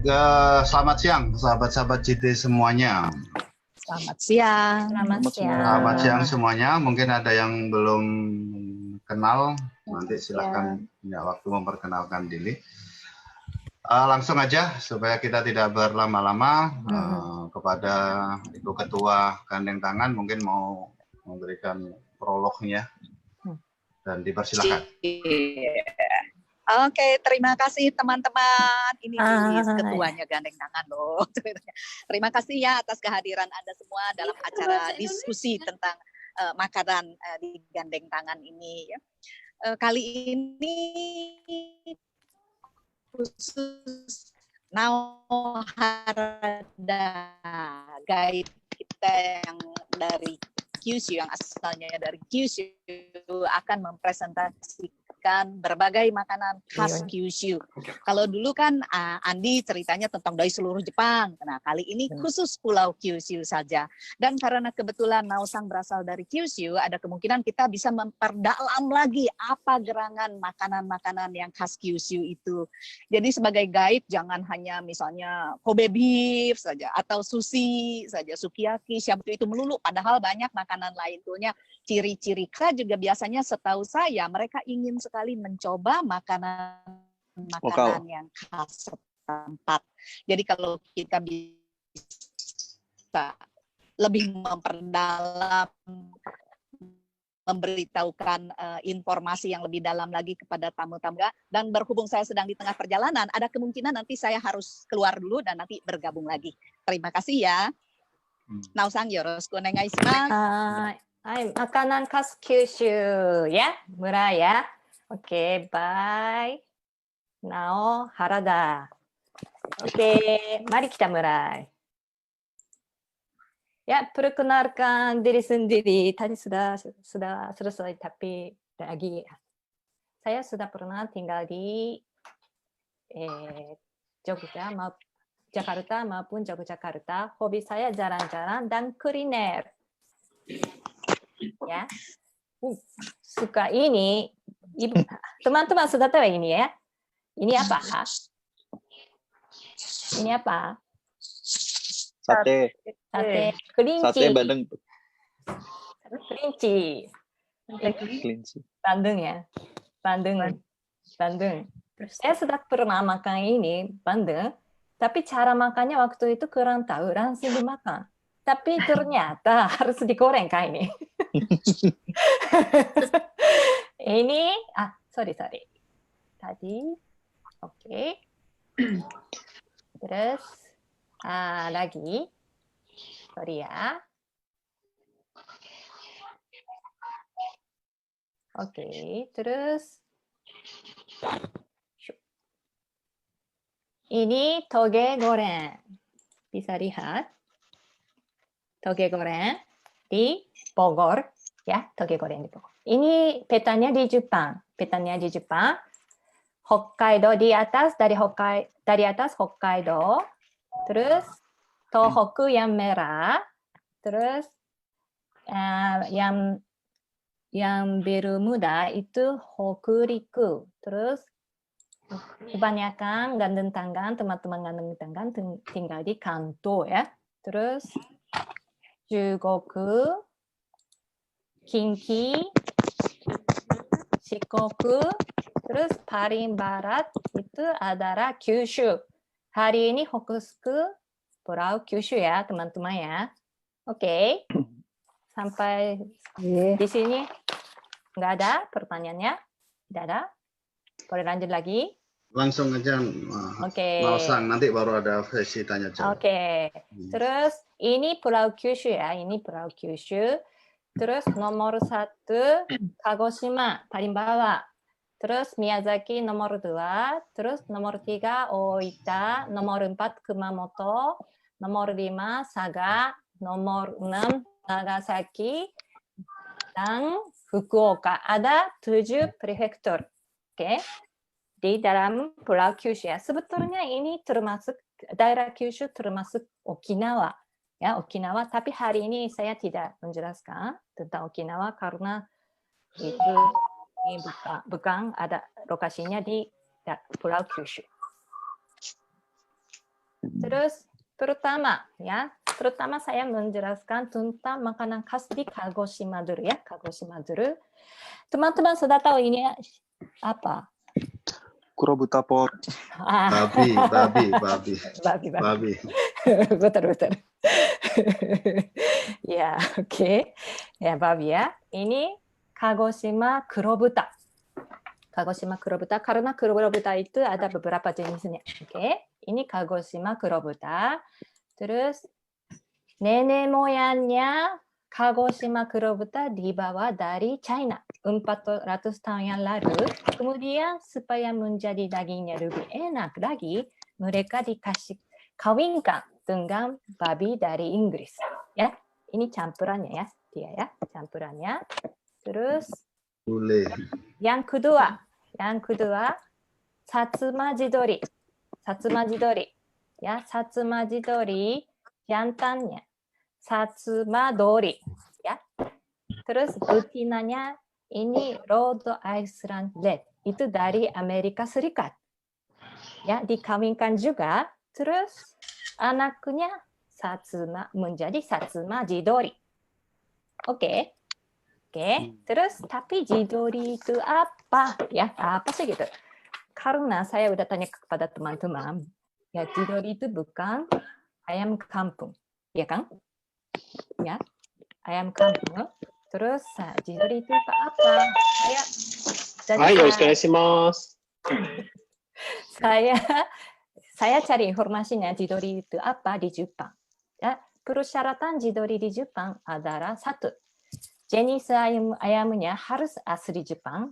Selamat siang, sahabat-sahabat JT semuanya. Selamat siang. Selamat siang semuanya. Mungkin ada yang belum kenal, nanti silakan punya waktu memperkenalkan diri. Langsung aja supaya kita tidak berlama-lama, kepada Ibu Ketua Gandeng Tangan mungkin mau memberikan prolognya dan dipersilakan. Oke, terima kasih teman-teman. Ini ketuanya Gandeng Tangan loh. Terima kasih ya atas kehadiran Anda semua dalam acara diskusi tentang makanan di Gandeng Tangan ini. Kali ini khusus Nauharada, guide kita yang dari Kyushu, yang asalnya dari Kyushu, akan mempresentasikan berbagai makanan khas Kyushu. Kalau dulu kan Andi ceritanya tentang dari seluruh Jepang. Nah, kali ini khusus Pulau Kyushu saja. Dan karena kebetulan Naosang berasal dari Kyushu, ada kemungkinan kita bisa memperdalam lagi apa gerangan makanan-makanan yang khas Kyushu itu. Jadi sebagai guide jangan hanya misalnya Kobe beef saja atau sushi saja, sukiyaki, shabu itu melulu, padahal banyak makanan lain. Tuhnya ciri-ciri juga biasanya setahu saya mereka ingin sekali mencoba makanan yang khas setempat. Jadi kalau kita bisa lebih memperdalam, memberitahukan informasi yang lebih dalam lagi kepada tamu-tamu, dan berhubung saya sedang di tengah perjalanan, ada kemungkinan nanti saya harus keluar dulu dan nanti bergabung lagi. Terima kasih ya. Naosang yoroshiku onegai shimasu. Hai, makanan khas Kyushu ya, Mura ya. Oke, bye. Nao Harada. Oke, mari kita mulai. Ya, perkenalkan diri sendiri. Tadi sudah selesai, tapi lagi. Saya sudah pernah tinggal di Jogja, Jakarta maupun Yogyakarta. Hobi saya jalan-jalan dan kuliner. Ya, suka ini. Teman-teman sudah tahu ini ya. Ini apa? Ini apa? Sate. Sate kelinci. Sate Bandeng. Kelinci. Bandung ya. Bandung. Saya sudah pernah makan ini Bandung, tapi cara makannya waktu itu kurang tahu, langsung dimakan. Tapi ternyata harus digoreng kayak ini. Ini, sorry. Tadi, oke. Terus, lagi. Sorry ya. Oke, terus. Ini toge goreng. Bisa lihat. Toge goreng di Bogor. Ya, toge goreng di Bogor. Ini petanya di Jepang. Hokkaido di atas, dari atas Hokkaido. Terus Tohoku yang merah. Terus yang biru muda itu Hokuriku. Terus kebanyakan Gandeng Tangan, teman-teman Gandeng Tangan tinggal di Kanto ya. Terus Jugoku, Kinki, Shikoku, terus paling barat itu adalah Kyushu. Hari ini fokus ke Pulau Kyushu ya teman-teman ya. Oke. Sampai di sini nggak ada pertanyaannya? Tidak ada? Boleh lanjut lagi? Langsung aja, Naosang, nanti baru ada sesi tanya jawab. Oke. Terus ini Pulau Kyushu ya, ini Pulau Kyushu. Terus nomor 1 Kagoshima paling bawah. Terus Miyazaki nomor 2, terus nomor 3 Oita, nomor 4 Kumamoto, nomor 5 Saga, nomor 6 Nagasaki, dan Fukuoka. Ada 7 prefektur. Oke. Di dalam Pulau Kyushu ya. Sebetulnya ini termasuk daerah Kyushu termasuk Okinawa. Ya, Okinawa, tapi hari ini saya tidak menjelaskan tentang Okinawa karena itu bukan ada lokasinya di Pulau Kyushu. Terus terutama saya menjelaskan tentang makanan khas di Kagoshima dulu ya, Kagoshima dulu. Teman-teman sudah tahu ini apa? Kurobuta pork. Babi. Betul. Ya, oke. Ya, babi ya. Ini Kagoshima kurobuta. Kagoshima kurobuta karena kurobuta itu ada beberapa jenisnya. Oke. Ini Kagoshima kurobuta. Terus nenek moyangnya Kagoshima kurobuta dibawa dari China 400 tahun yang lalu. Kemudian supaya menjadi dagingnya lebih enak lagi, mereka dikasih kawinkan dengan babi dari Inggris. Ya, ini campurannya ya, dia ya, campurannya. Terus yang kedua, satsuma jidori. Ya, satsuma jidori jantannya. Satsuma dori. Ya. Terus betinanya ini Rhode Island Red. Itu dari Amerika Serikat. Ya, dikawinkan juga. Terus anaknya menjadi satsuma jidori. Oke. Terus tapi jidori itu apa? Ya, apa sih gitu? Karena saya udah tanya kepada teman-teman, ya jidori itu bukan ayam kampung, ya kan? Ya, ayam kampung. Terus jidori itu apa? Saya cari informasinya jidori itu apa di Jepang. Ya, persyaratan jidori di Jepang adalah satu, jenis ayamnya harus asli Jepang.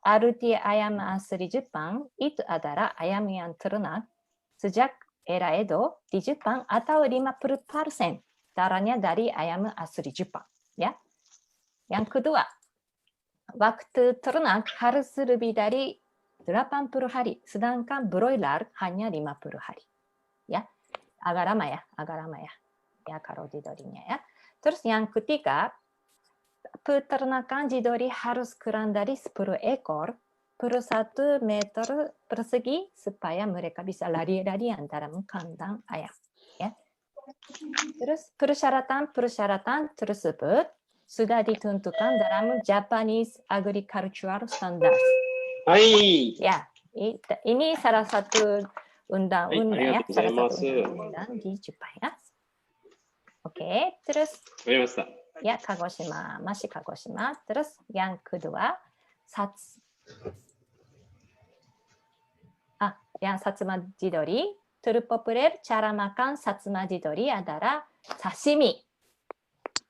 Arti ayam asli Jepang itu adalah ayam yang ternak sejak era Edo di Jepang atau 50% darahnya dari ayam asli Jepang. Ya. Yang kedua, waktu ternak harus lebih dari 80 hari, sedangkan broiler hanya 50 hari. Ya, agak lama ya. Ya, kalau jidorinya ya. Terus yang ketiga, peternakan jidori harus kurang dari 10 ekor per 1 meter persegi supaya mereka bisa lari-larian dalam kandang ayam. Ya. Terus persyaratan tersebut sudah ditentukan dalam Japanese Agricultural Standards. Ya, ini salah satu undang-undang ya, salah satu undang-undang di Jepang ya. Oke, terus ya Kagoshima, masih Kagoshima. Terus yang kedua, yang satsuma jidori. Terpopuler cara makan satsuma jidori adalah sashimi.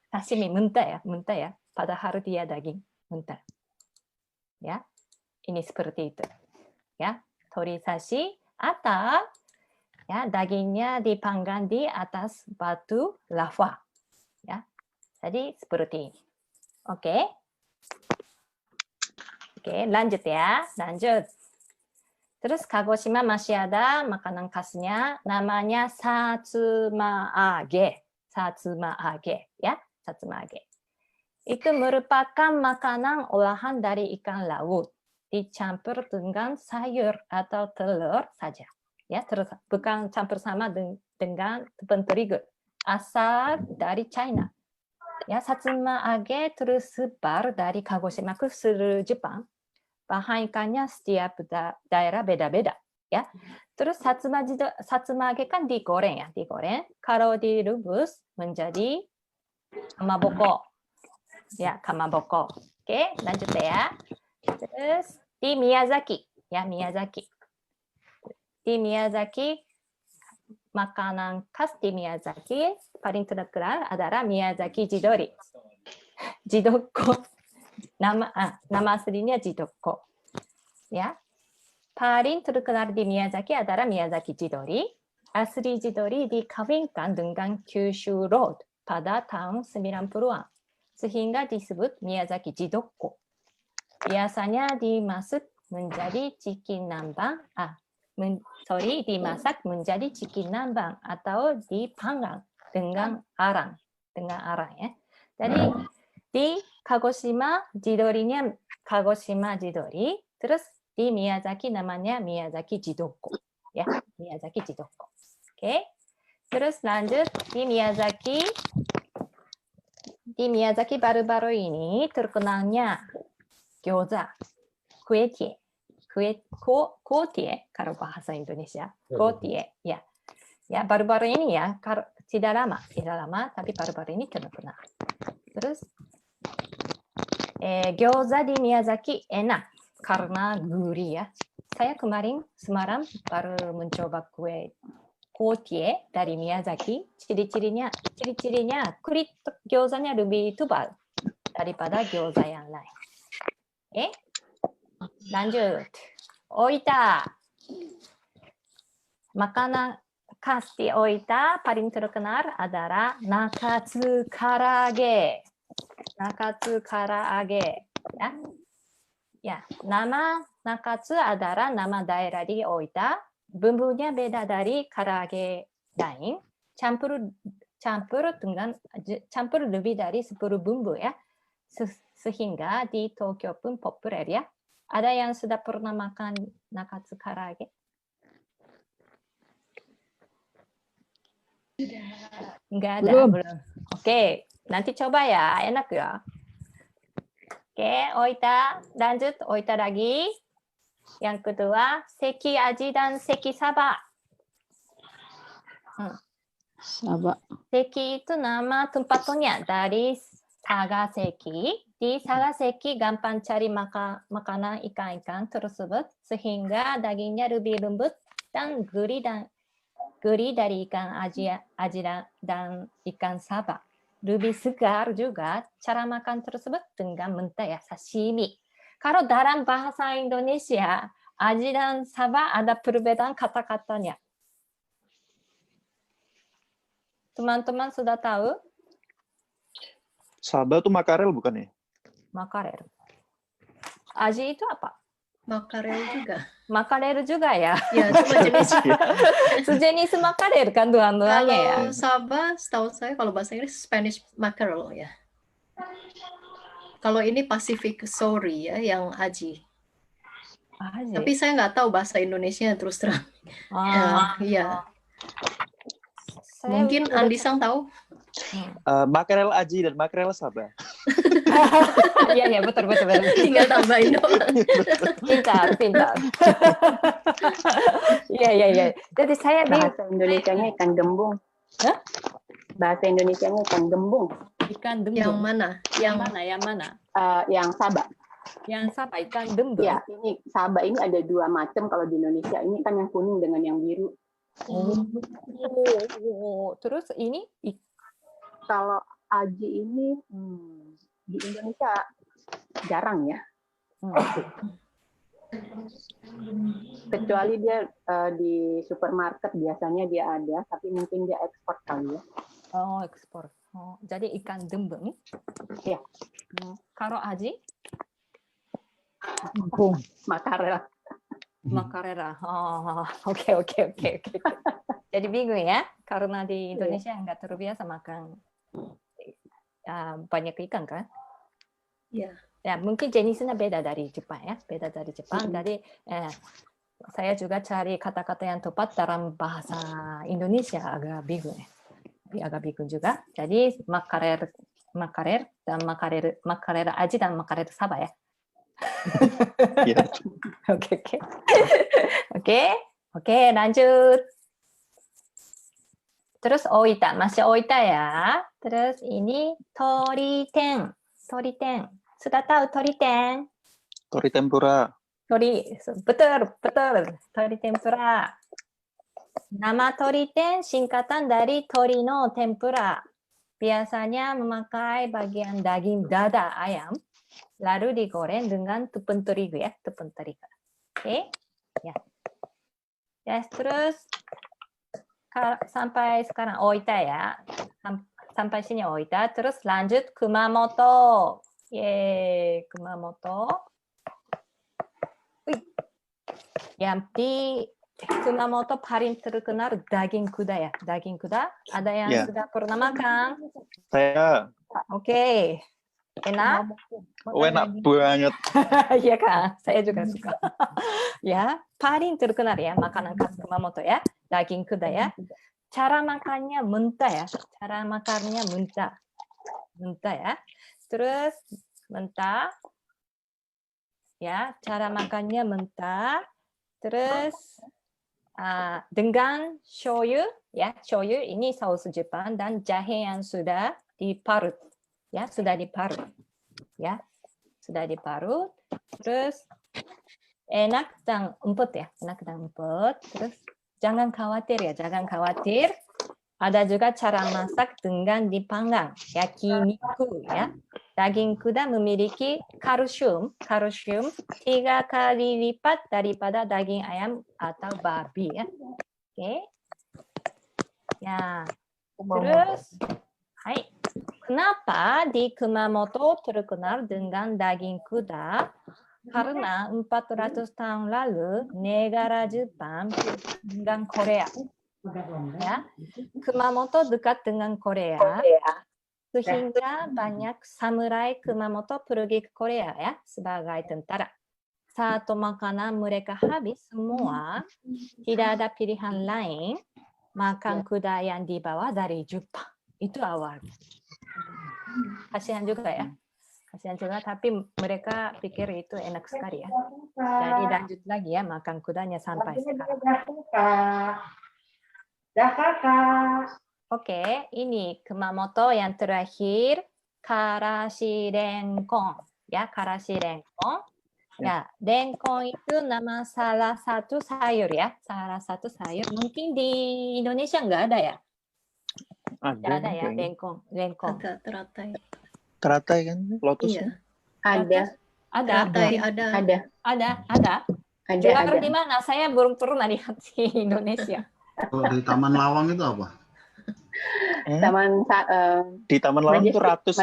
Sashimi mentah ya. Padahal dia daging mentah. Ya, ini seperti itu. Ya, tori sashi atau ya dagingnya dipanggang di atas batu lava. Ya, jadi seperti ini. Oke, lanjut ya, lanjut. Terus Kagoshima masih ada makanan khasnya, namanya satsumaage. Ya, satsumaage. Itu merupakan makanan olahan dari ikan laut, dicampur dengan sayur atau telur saja. Ya, terus bukan campur sama dengan tepung terigu. Asal dari China. Ya, satsumaage tersebar dari Kagoshima ke seluruh Jepang. Bahan ikannya setiap daerah beda-beda. Ya, terus satsumage kan digoreng ya, Kalau direbus menjadi kamaboko. Ya, kamaboko. Oke, lanjut ya. Terus di Miyazaki, Di Miyazaki, makanan khas di Miyazaki paling terkenal adalah Miyazaki jidori. Jidoko. Nama aslinya jidoko. Ya. Paling terkenal di Miyazaki adalah Miyazaki jidori. Asli jidori dikawinkan dengan Kyushu Road pada tahun 90-an. Sehingga disebut Miyazaki jidoko. Biasanya dimasak menjadi chicken nambang. Dimasak menjadi chicken nambang atau dipanggang dengan arang. Ya. Jadi di Kagoshima jidorinya Kagoshima jidori, terus di Miyazaki namanya Miyazaki jidoko. Ya, Miyazaki jidoko. Oke. Terus lanjut di Miyazaki baru-baru ini terkenalnya gyoza, kue tie. Kuotie kalau bahasa Indonesia. Kuotie, ya. Ya, baru-baru ini ya, tidak lama, tapi baru-baru ini terkenal. Terus, gyoza di Miyazaki enak karena gurih ya. Saya kemarin semalam baru mencoba kue kuotie dari Miyazaki. Ciri-cirinya kulit gyozanya lebih tebal daripada gyoza yang lain. Lanjut. Oita. Makanan khas di Oita paling terkenal adalah nakatsu karaage. Nakatsu karaage. Ya, nama nakatsu adalah nama daerah di Oita. Bumbunya beda dari karaage lain. Campur lebih dari 10 bumbu ya. Sehingga di Tokyo pun populer ya. Ada yang sudah pernah makan nakatsu karaage? Enggak ada. Belum. Oke, nanti coba ya, enak ya. Oke, Oita. Lanjut, Oita lagi. Yang kedua, seki aji dan seki saba. Saba. Seki itu nama tempatnya dari Sagaseki. Di Sagaseki gampang cari makanan ikan-ikan tersebut sehingga dagingnya lebih lembut dan gurih dari ikan aji dan ikan saba. Lebih segar juga cara makan tersebut dengan mentah ya, sashimi. Kalau dalam bahasa Indonesia, aji dan saba ada perbedaan kata-katanya. Teman-teman sudah tahu? Saba itu makarel bukan ya? Makarel. Aji itu apa? Makarel juga. Makarel juga ya? Ya, cuma jenis. Sejenis makarel kan dua-duanya ya? Kalau Saba, setahu saya kalau bahasa Inggris Spanish mackerel ya. Kalau ini Pacific Sorry ya, yang aji. Aji. Tapi saya nggak tahu bahasa Indonesia terus terang. Iya. Mungkin Andi Sang tahu? Makarel aji dan makarel saba. Iya, betul. Tinggal tambahin doang. Pintar. Iya. Jadi saya Bahasa Indonesianya ikan gembung. Hah? Bahasa Indonesianya ikan gembung. Ikan dembung. Yang mana? Yang mana? Yang Saba. Yang Saba ikan dembung. Ya, ini Saba ini ada 2 macam kalau di Indonesia. Ini kan yang kuning dengan yang biru. Terus ini Kalau aji ini di Indonesia jarang ya. Kecuali dia di supermarket biasanya dia ada, tapi mungkin dia ekspor kali ya. Oh, ekspor. Oh, jadi ikan dembung. Iya. Kalau aji? Makarel. Makarela. Oh, oke. Jadi bingung ya, karena di Indonesia nggak terbiasa makan banyak ikan kan? Iya. Ya, mungkin jenisnya beda dari Jepang ya, Jadi saya juga cari kata-kata yang tepat dalam bahasa Indonesia agak bingung juga. Jadi makarel dan makarel aji dan makarel saba ya. Oke, lanjut. Terus Oita, masih Oita ya. Terus ini toriten. Sudah tahu toriten? Tori tempura. Betul. Tori tempura. Nama toriten singkatan dari tori no tempura. Biasanya memakai bagian daging dada ayam, lalu digoreng dengan tepung terigu ya, tepung terigu. Oke, ya. Terus sampai sekarang Oita ya, sampai sini Oita. Terus lanjut Kumamoto. Kumamoto. Yang di Kumamoto paling terkenal daging kuda ya, daging kuda. Ada yang sudah pernah makan? Saya. Oke. Enak? Enak banget. Iya kan, saya juga suka. Ya, paling terkenal ya makanan khas Kumamoto ya, daging kuda ya. Cara makannya mentah ya, cara makannya mentah, mentah ya. Terus mentah, ya, cara makannya mentah. Terus dengan shoyu, ya, shoyu ini saus Jepang dan jahe yang sudah diparut, ya, sudah diparut, ya, sudah diparut. Terus enak dan empuk ya, enak dan empuk. Terus jangan khawatir ya, jangan khawatir. Ada juga cara masak dengan dipanggang, yakiniku ya. Daging kuda memiliki kalsium 3 kali lipat daripada daging ayam atau babi ya. Oke. Ya. Terus, hai. Kenapa di Kumamoto terkenal dengan daging kuda? Karena 400 tahun lalu negara Jepang dengan Korea. Ya, Kumamoto dekat dengan Korea, sehingga banyak samurai Kumamoto pergi ke Korea ya sebagai tentara. Saat makanan mereka habis semua, tidak ada pilihan lain, makan kuda yang dibawa dari Jepang. Itu awalnya. Kasihan juga ya. Kasihan juga, tapi mereka pikir itu enak sekali ya. Jadi lanjut lagi ya makan kudanya sampai sekarang. Oke, ini Kumamoto yang terakhir, karashi renkon. Ya, karashi renkon. Ya, renkon itu nama salah satu sayur ya. Salah satu sayur. Mungkin di Indonesia nggak ada ya? Nggak ada ya, renkon. Agak teratai. Teratai kan? Lotus. Iya. Ada. Ada. Teratai ada. Ada. Jual di mana? Saya belum pernah lihat di Indonesia. Kalau di Taman Lawang itu apa? Di Taman Lawang itu ratus.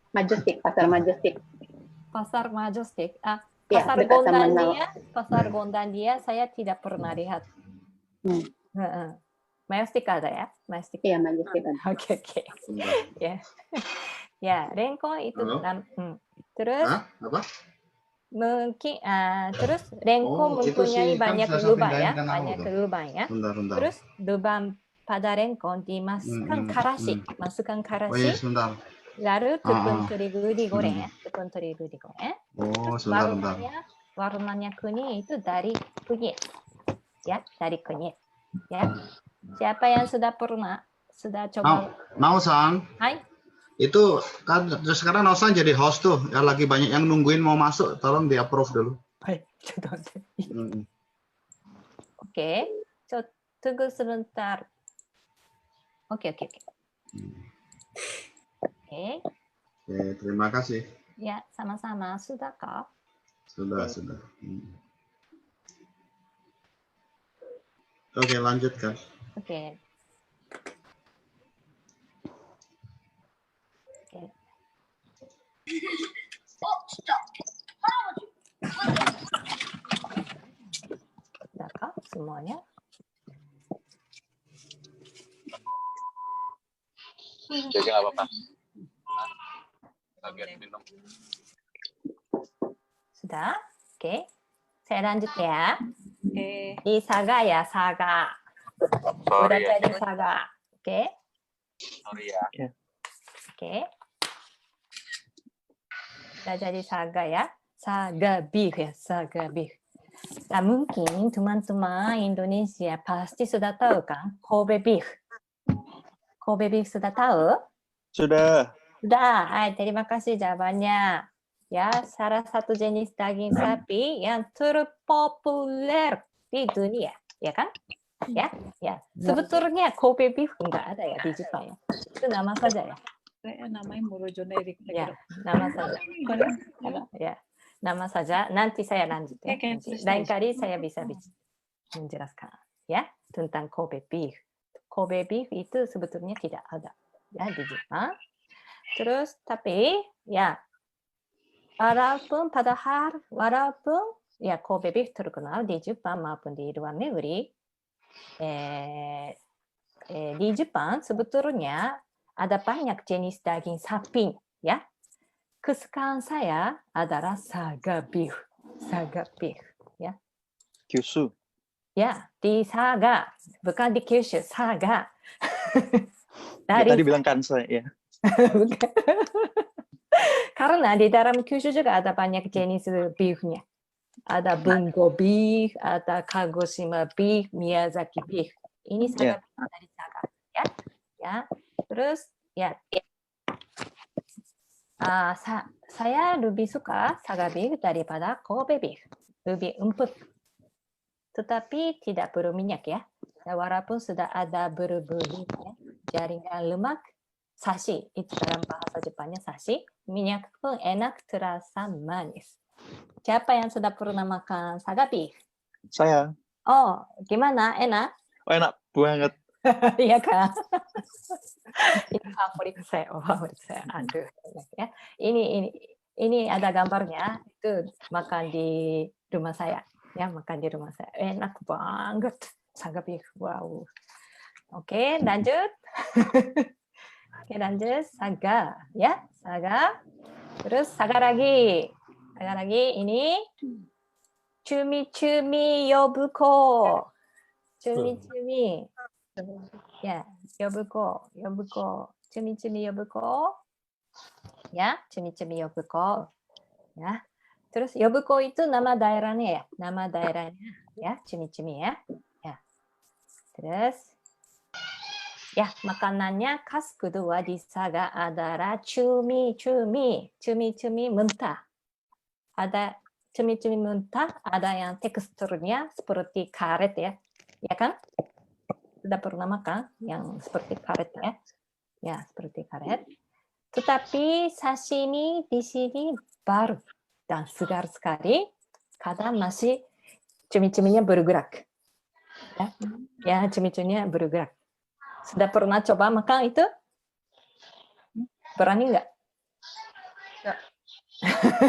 Majestic, pasar Majestic. Pasar Majestic. Ya, Pasar dekat Taman Gondandia, Pasar Gondandia saya tidak pernah lihat. Majestic ada ya? Majestic. Iya, Majestic ada. Oke. Ya. Ya, renkon itu terus apa? mungkin terus renkon mempunyai banyak lubang ya, banyak lubang ya. Bentar. Terus lubang pada renkon dimasukkan karasi, masukkan Oh karasi. iya, sebentar. Lalu tepung terigu digoreng ya, tepung terigu digoreng. Oh, Terus sebentar. warnanya kuning itu dari kunyit, ya, dari kunyit. Ya, siapa yang sudah coba? Naosan. Hai. Itu kan sekarang Naosan jadi host tuh, ya lagi banyak yang nungguin mau masuk, tolong di approve dulu. Oke, tunggu sebentar. Oke. Oke, terima kasih. Ya, sama-sama. Sudahkah? Sudah. Oke, lanjutkan. Oke. Sudahkah semuanya? Jadi nggak apa-apa. Sudah? Oke. Saya lanjut ya. Oke. Di saga ya, saga. Udah jadi saga. Oke. Sorry ya. Oke. Udah jadi saga ya. Saga beef ya, saga beef. Nah, mungkin teman-teman Indonesia pasti sudah tahu kan? Kobe beef. Kobe beef sudah tahu? Sudah. Sudah. Hai, terima kasih jawabannya. Ya, salah satu jenis daging sapi yang terpopuler di dunia, ya kan? Ya. Sebetulnya Kobe beef enggak ada ya di Jepang ya. Itu nama saja ya. Namanya monogenerik. Ya, nama saja. Ya, nama saja. Nanti saya lanjut ya. Lain kali saya bisa menjelaskan ya tentang Kobe beef. Kobe beef itu sebetulnya tidak ada ya di Jepang. Terus tapi ya walaupun ya Kobe beef terkenal di Jepang maupun di luar negeri, di Jepang sebetulnya ada banyak jenis daging sapi ya. kesukaan saya adalah saga beef. Saga beef. Ya. Kyushu. Ya, di Saga. Bukan di Kyushu, Saga. Ya, tadi bilang Kansai ya. Karena di dalam Kyushu juga ada banyak jenis beefnya. Ada Bungo beef, ada Kagoshima beef, Miyazaki beef. Ini Saga beef dari Saga. Ya. Terus ya. Saya lebih suka Saga beef daripada Kobe beef. Lebih empuk. Tetapi tidak berminyak ya. Walaupun sudah ada berbulu ya. Jaringan lemak, sashi. Itu dalam bahasa Jepangnya sashi. Minyak pun enak, terasa manis. Siapa yang sudah pernah makan Saga beef? Saya. Oh, gimana? Enak? Oh, enak banget. Iya kan? Ini favorit saya. Oh, favorit saya. Aduh, enak ya. Ini ada gambarnya. Itu makan di rumah saya. Ya, makan di rumah saya. Enak banget. Saga beef. Wow. Oke, lanjut. Oke, lanjut. Saga. Ya, saga. Terus saga lagi. Saga lagi. Ini. Cumi-cumi yobuko. Cumi-cumi. Ya, yobuko. Yobuko. Cumi-cumi yobuko. Ya, cumi-cumi yobuko. Ya. Terus yobuko itu nama daerahnya ya, nama daerahnya ya, cumi-cumi ya. Ya. Terus ya, makanannya khas kedua di Saga adalah cumi-cumi, cumi-cumi mentah. Ada cumi-cumi mentah, ada yang teksturnya seperti karet ya. Ya kan? Sudah pernah makan yang seperti karet ya. Ya, seperti karet. Tetapi sashimi di sini baru dan segar sekali, kadang masih cumi-cuminya bergerak. Ya, cumi-cuminya bergerak. Sudah pernah coba makan itu? Berani nggak?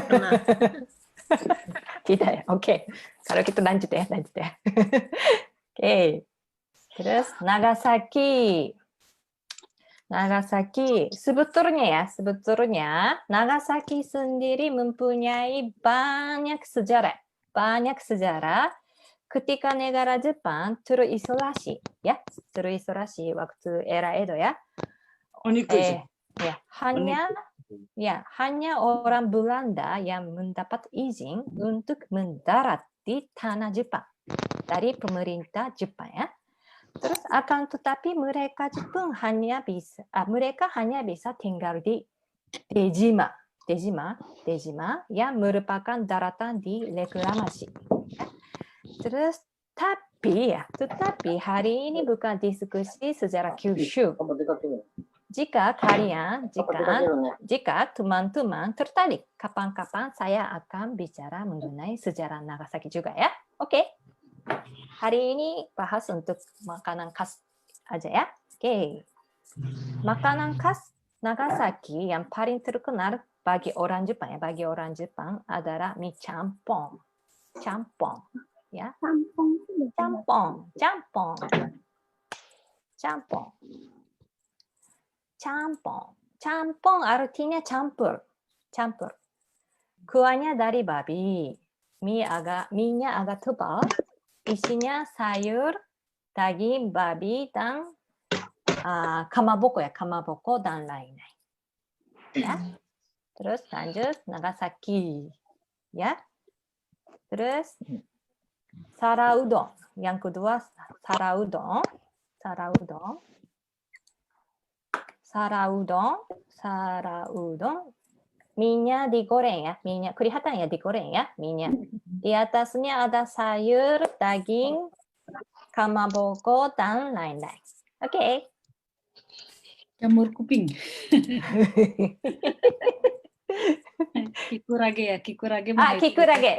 Pernah. Tidak ya? Oke. Kalau kita lanjut ya. Oke. Terus Nagasaki. Nagasaki, sebetulnya Nagasaki sendiri mempunyai banyak sejarah. Ketika negara Jepang terisolasi, ya, terisolasi waktu era Edo ya. Hanya orang Belanda yang mendapat izin untuk mendarat di tanah Jepang dari pemerintah Jepang ya. Terus akan tetapi mereka Jepang hanya bisa tinggal di Dejima yang merupakan daratan di reklamasi. Terus tetapi hari ini bukan diskusi sejarah Kyushu. Jika teman-teman tertarik, kapan-kapan saya akan bicara mengenai sejarah Nagasaki juga ya. Oke. Hari ini bahas untuk makanan khas aja ya. Oke. Makanan khas Nagasaki yang paling terkenal bagi orang Jepang adalah mie campong. Campong, ya. Campong artinya campur. Kuahnya dari babi. Mie-nya agak tebal. Isinya sayur, daging babi, dan kamaboko dan lain-lain. Ya. Terus lanjut Nagasaki. Ya. Terus sara udon. Yang kedua sara udon. Mie-nya digoreng ya. Kelihatan ya digoreng ya mie-nya. Di atasnya ada sayur, daging, kamaboko, dan lain-lain. Oke. Jamur kuping. Kikurage. Kikurage.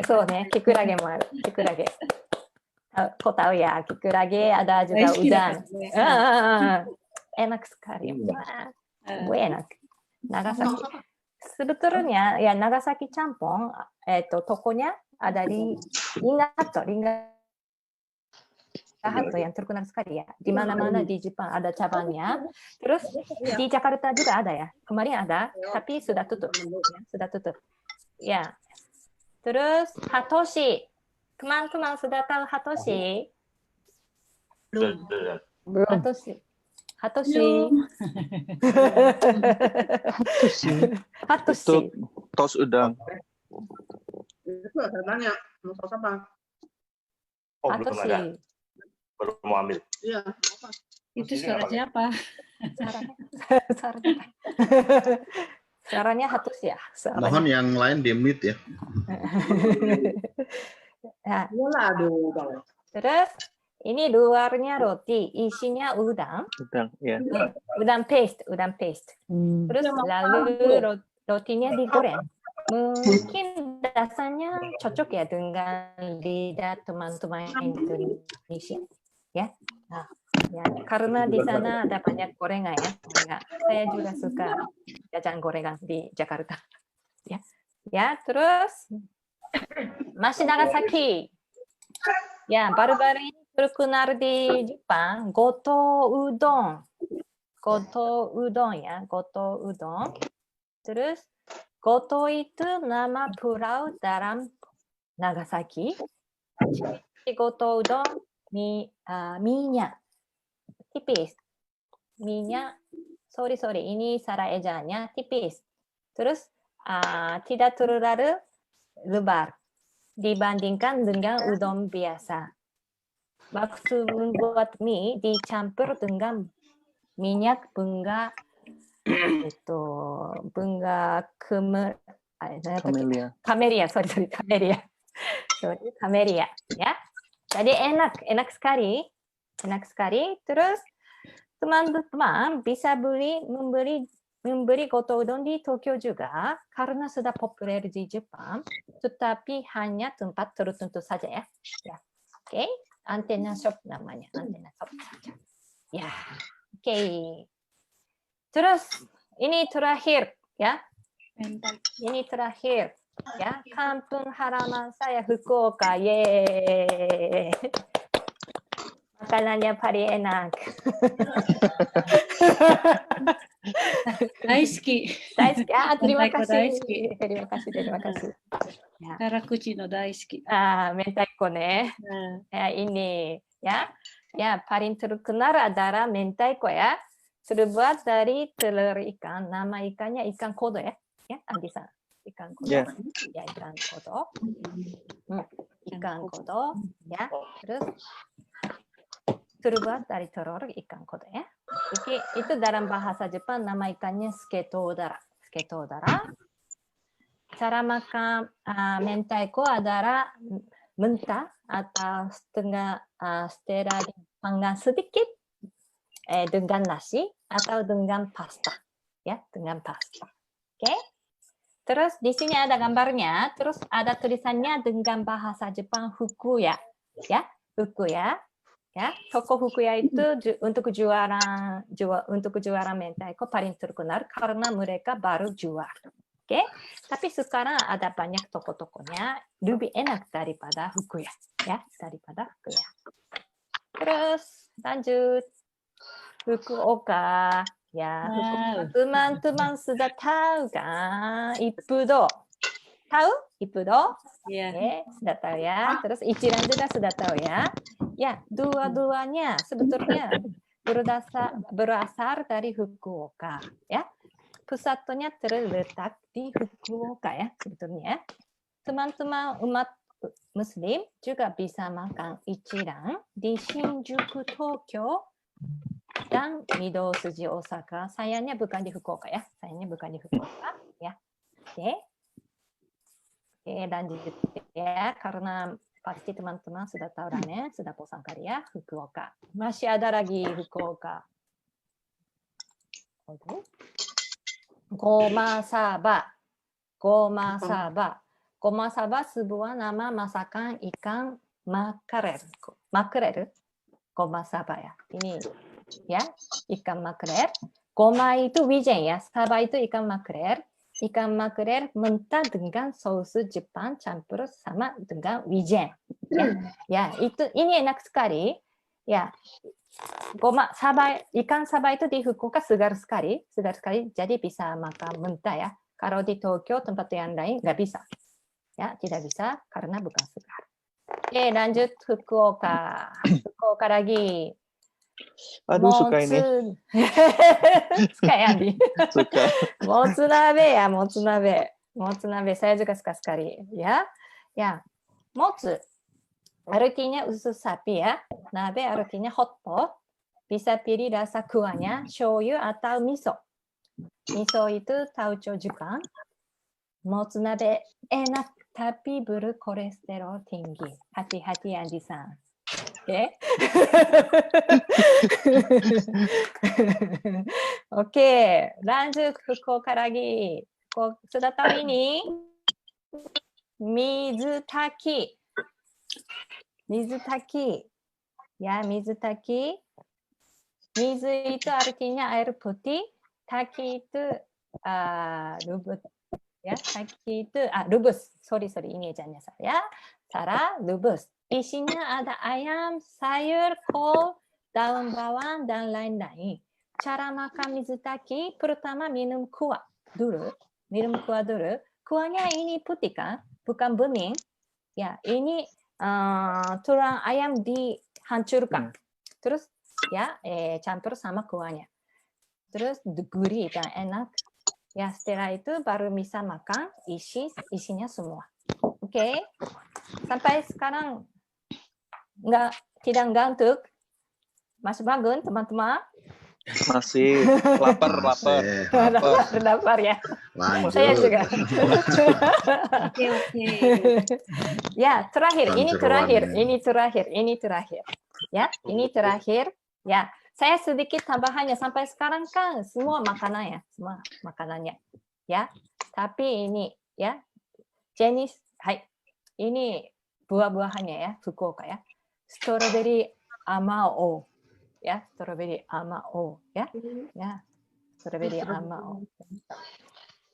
So ne, kikurage mo aru. Kikurage. Kau tahu ya, kikurage ada juga udang. Enak sekali. Enak. Nagasaki. Sebetulnya ya Nagasaki campong tokonya ada di Ringato Hato yang terkenal sekali ya. Di mana-mana di Jepang ada cabangnya. Terus di Jakarta juga ada ya. Kemarin ada, tapi sudah tutup. Ya, sudah tutup. Ya. Terus Hatoshi. Teman-teman sudah tahu Hatoshi? Belum. Hatoshi. Hatoshi. Hatoshi. Itu tos udang. Itu saya tanya, mau tos apa? Oh, belum ada. Hatoshi. Baru mau ambil. Iya, apa? Itu suara siapa? Suaranya Hatoshi ya. Mohon yang lain di mute ya. Nah, Iyalah, aduh, Bang. terus ini luarnya roti, isinya udang. Udang, ya. Udang paste. Terus lalu rotinya digoreng. Mungkin rasanya cocok ya dengan lidah teman-teman Indonesia, ya. Nah, ya, karena di sana ada banyak gorengan ya. Saya juga suka jajan gorengan di Jakarta. Ya, terus masih Nagasaki. Ya, baru-baru ini terkenal di Jepang, goto udon. Goto udon ya, goto udon. Terus goto itu nama pulau dalam Nagasaki. Goto udon minyak tipis. Minyak, sorry, ini salah ejanya tipis. Terus tidak terlalu lebar dibandingkan dengan udon biasa. Waktu membuat mie dicampur dengan minyak bunga kamelia, kamelia ya. Jadi enak sekali. Terus teman-teman bisa membeli goto udon di Tokyo juga karena sudah populer di Jepang, tetapi hanya tempat tertentu saja ya. Oke, antena shop namanya, antena shop saja. Ya, oke. Terus ini terakhir ya. Ini terakhir ya. Kampung halaman saya Fukuoka, yeay. Makanannya paling enak. Daisuki. Terima kasih. Daisuki. Terima kasih. Ya. Karakuchi no daisuki. Mentaiko ne. Ya, ini ya. Ya, paling terkenal adalah mentaiko ya. Terbuat dari telur ikan. Nama ikannya ikan kodo ya. Ya, Andi-san. Ikan kodo. Yeah. Ya, ikan kodo. Ikan kodo ya. Terus terbuat dari telur ikan kodo ya. Itu dalam bahasa Jepang nama ikannya sketodara. Cara makan mentaiko adalah mentah atau setelah dipanggang sedikit dengan nasi atau dengan pasta ya, dengan pasta. Oke. Terus di sini ada gambarnya, terus ada tulisannya dengan bahasa Jepang Fukuya ya, Fukuya. Ya, toko Fukuya itu untuk kejuaraan mentaiko paling terkenal karena mereka baru jual. Oke, tapi sekarang ada banyak toko-tokonya lebih enak daripada Fukuya, ya, daripada Fukuya. Terus lanjut Fukuoka, ya, teman-teman sudah tahu kan? Ippudo, tahu Ippudo? Iya. Sudah tahu ya. Terus Ichiran juga sudah tahu ya. Ya, dua-duanya sebetulnya berasal dari Fukuoka ya. Pusatnya terletak di Fukuoka ya sebetulnya. Teman-teman umat Muslim juga bisa makan Ichiran di Shinjuku, Tokyo dan Midōsuji, Osaka. Sayangnya bukan di Fukuoka ya. Ya. Oke, lanjut ya, karena pasti teman-teman sudah tahu dan sudah bosan kali ya, Fukuoka. Masih ada lagi Fukuoka. Goma saba. Goma saba sebuah nama masakan ikan makrel. Goma saba ya. Ini ya, ikan makrel. Goma itu wijen ya, saba itu ikan makrel. Ikan makrel mentah dengan saus Jepang campur sama dengan wijen. Ya, itu ini enak sekali. Ya, ikan saba itu di Fukuoka segar sekali, jadi bisa makan mentah ya. Kalau di Tokyo tempat yang lain nggak bisa, ya tidak bisa karena bukan segar. Oke, lanjut Fukuoka lagi. Aduh, suka ini. Suka ya, Andi? Suka. Motsunabe ya, motsunabe. Saya juga suka sekali, ya. Ya, motsu artinya usus sapi ya. Nabe artinya hot pot. Bisa pilih rasa kuahnya, shoyu atau miso. Miso itu tauco Jepang. Motsunabe enak tapi berkolesterol tinggi. Hati-hati Andi-san. Oke. Oke, lanjut Fukuoka lagi. Sudah tahu ini? Mizutaki. Ya, mizutaki. Mizu itu artinya air putih, taki itu lubus. Ya, taki itu lubus. Sorry, ini ejanya saya. Salah, lubus. Isinya ada ayam, sayur, kol, daun bawang, dan lain-lain. Cara makan mizutaki, pertama minum kuah dulu. Kuahnya ini putih kan, bukan bening. Ya, ini tulang ayam dihancurkan. Terus ya campur sama kuahnya. Terus gurih dan enak. Ya, setelah itu baru bisa makan isinya semua. Oke. Sampai sekarang tidak ngantuk. Masih bangun teman-teman? Masih lapar. Lapar ya. Lanjut. Saya juga. Oke. Ya, terakhir. Ini terakhir. Ya, ini terakhir. Ya, saya sedikit tambahannya. Sampai sekarang kan semua makanannya. Ya, tapi ini ya jenis. Ini buah-buahannya ya, Fukuoka ya. Strawberry amao. Ya, strawberry amao ya. Ya, strawberry amao.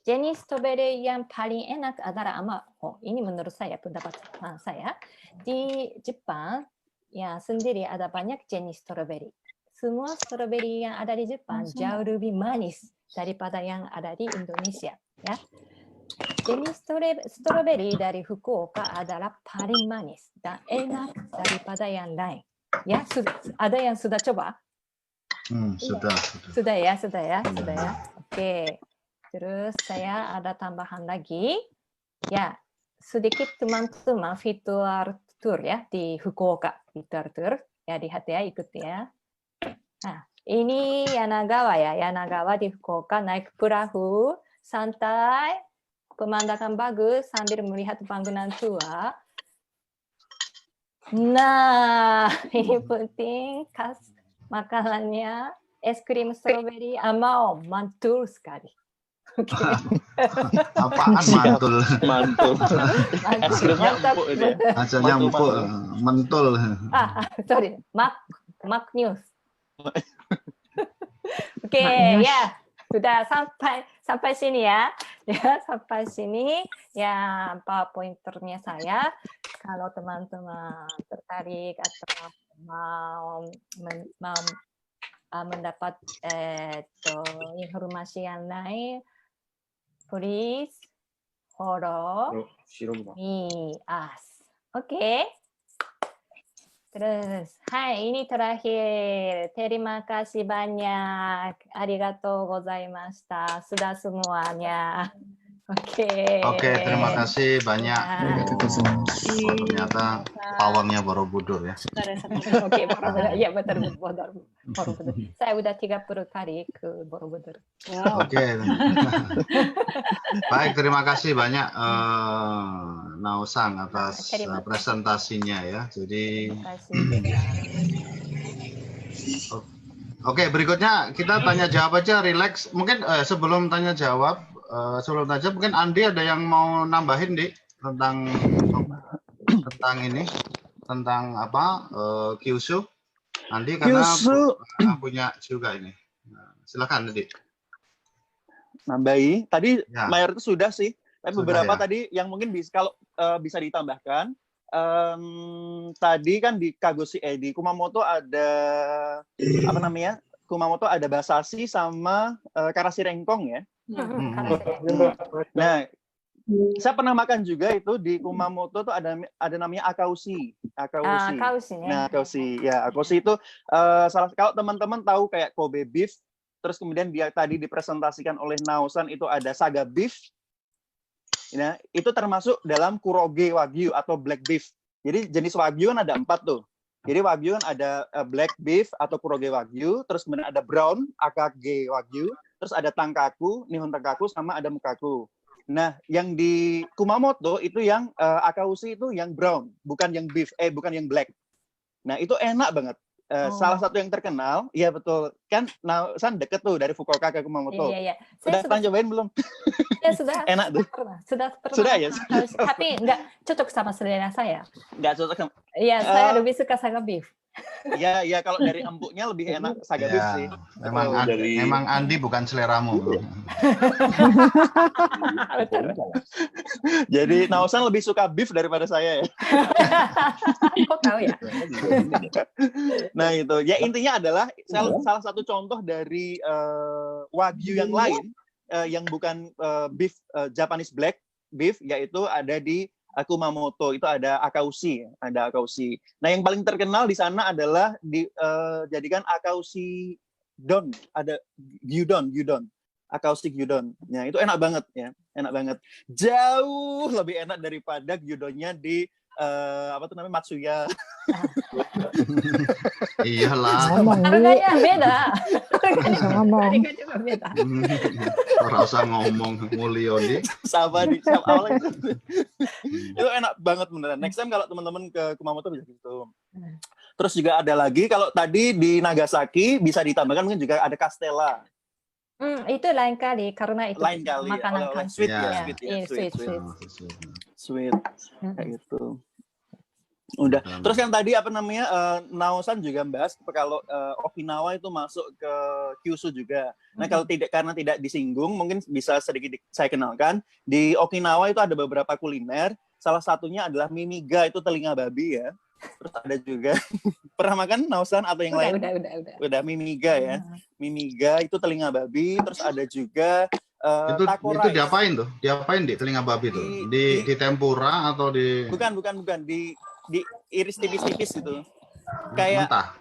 Jenis strawberry yang paling enak adalah amao. Ini menurut saya, pendapat saya. Di Jepang ya sendiri ada banyak jenis strawberry. Semua strawberry yang ada di Jepang jauh lebih manis daripada yang ada di Indonesia. Ya. Jenis strawberry dari Fukuoka adalah paling manis dan enak daripada yang lain. Ya, ada yang sudah coba? Sudah ya. Oke. Terus saya ada tambahan lagi. Ya, sedikit teman-teman virtual tour ya di Fukuoka. Virtual tour. Ya, lihat ya, ikuti ya. Nah, ini Yanagawa ya. Yanagawa di Fukuoka naik perahu, santai, pemandangan bagus sambil melihat bangunan tua. Nah, ini penting. Khas makanannya es krim strawberry amao mantul sekali. Oke. Apaan mantul? Es krimnya empuk itu ya. Hasilnya empuk, mentul. Sorry. Mak news. Oke, ya. Sudah sampai sini ya. Ya, sampai sini ya PowerPointernya saya. Kalau teman-teman tertarik atau mau mendapat informasi yang lain, please follow me us. Oke. Terus, ini terakhir. Terima kasih banyak. Arigatou gozaimashita. Sudah semuanya. Oke, terima kasih banyak. Ternyata pawangnya Borobudur ya. Oke, ya betul. Saya udah 30 kali ke Borobudur. Oke. Baik, terima kasih banyak Naosang atas presentasinya ya. Jadi Oke, berikutnya kita tanya jawab aja, relax. Mungkin sebelum tanya jawab mungkin Andi ada yang mau nambahin tentang ini, tentang apa Kyushu. Andi karena punya juga ini. Silakan Andi. Nambahi. Tadi ya. mayoritas sudah sih, tapi Sudah, beberapa ya. tadi yang mungkin bisa kalau bisa ditambahkan tadi kan di di Kumamoto ada apa namanya? Kumamoto ada basashi sama karasi rengkong ya. Nah, saya pernah makan juga itu di Kumamoto tuh ada namanya akaushi. Akaushi. Nah, akaushi. Ya, akaushi itu kalau teman-teman tahu kayak Kobe beef, terus kemudian dia tadi dipresentasikan oleh Naosan itu ada Saga beef. Nah, itu termasuk dalam Kuroge Wagyu atau black beef. Jadi jenis Wagyu kan ada 4 tuh. Jadi Wagyu kan ada black beef atau Kuroge Wagyu, terus kemudian ada brown, Akage Wagyu, terus ada Tankaku, Nihon Tankaku, sama ada Mukaku. Nah, yang di Kumamoto itu yang akaushi itu yang brown, bukan yang beef, bukan yang black. Nah, itu enak banget. Salah satu yang terkenal, iya betul. Kan Naosan deket tuh dari Fukuoka ke Kumamoto. Iya. Sudah pernah cobain belum? Ya sudah. Enak tuh. Sudah pernah. Sudah ya? Tapi nggak cocok sama selera saya. Nggak cocok sama. Iya, saya lebih suka Saga beef. Iya, kalau dari empuknya lebih enak Saga beef sih. Memang Andi bukan seleramu. Jadi Naosan lebih suka beef daripada saya ya. Kok tahu ya? Nah itu, ya intinya adalah salah satu contoh dari Wagyu yang lain yang bukan beef Japanese black beef, yaitu ada di Kumamoto, itu ada akaushi. Nah yang paling terkenal di sana adalah dijadikan akaushi don, ada gyudon, akaushi gyudon. Nah itu enak banget ya, enak banget. Jauh lebih enak daripada gyudonnya di Matsuya. Iyalah. Harganya beda. Harganya juga beda. Rasa ngomong Mulyo nih. Sama awalnya itu enak banget beneran. Next time kalau teman-teman ke Kumamoto bisa gitu. Terus juga ada lagi kalau tadi di Nagasaki bisa ditambahkan mungkin juga ada Castella. Itu lain kali karena itu makanan kan sweet. Kayak gitu. Udah. Terus yang tadi Naosan juga membahas kalau Okinawa itu masuk ke Kyushu juga. Nah, karena tidak disinggung, mungkin bisa sedikit saya kenalkan. Di Okinawa itu ada beberapa kuliner. Salah satunya adalah mimiga, itu telinga babi ya. Terus ada juga pernah makan Naosan atau yang lain? Udah mimiga ya. Mimiga itu telinga babi. Terus ada juga itu diapain tuh? Diapain di telinga babi tuh? Di tempura atau di? Bukan. Di iris tipis-tipis gitu. Kayak mentah.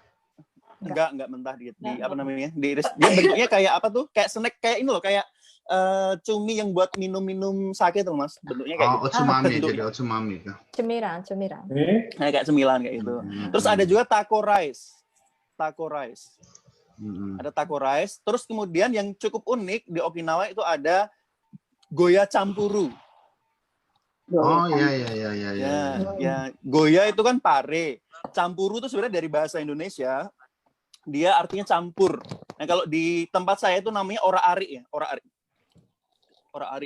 Enggak mentah di apa namanya? Diiris. Dia bentuknya kayak apa tuh? Kayak snack kayak ini loh, kayak cumi yang buat minum sake tuh, Mas. Bentuknya kayak gitu. Otsumami, jadi otsumami. Cemilan. Nah, kayak cemilan kayak gitu. Terus ada juga taco rice. Ada taco rice. Terus kemudian yang cukup unik di Okinawa itu ada goya campuru. Oh iya. Ya, goya itu kan pare. Campuru itu sebenarnya dari bahasa Indonesia. Dia artinya campur. Nah, kalau di tempat saya itu namanya ora-ari ya, ora-ari.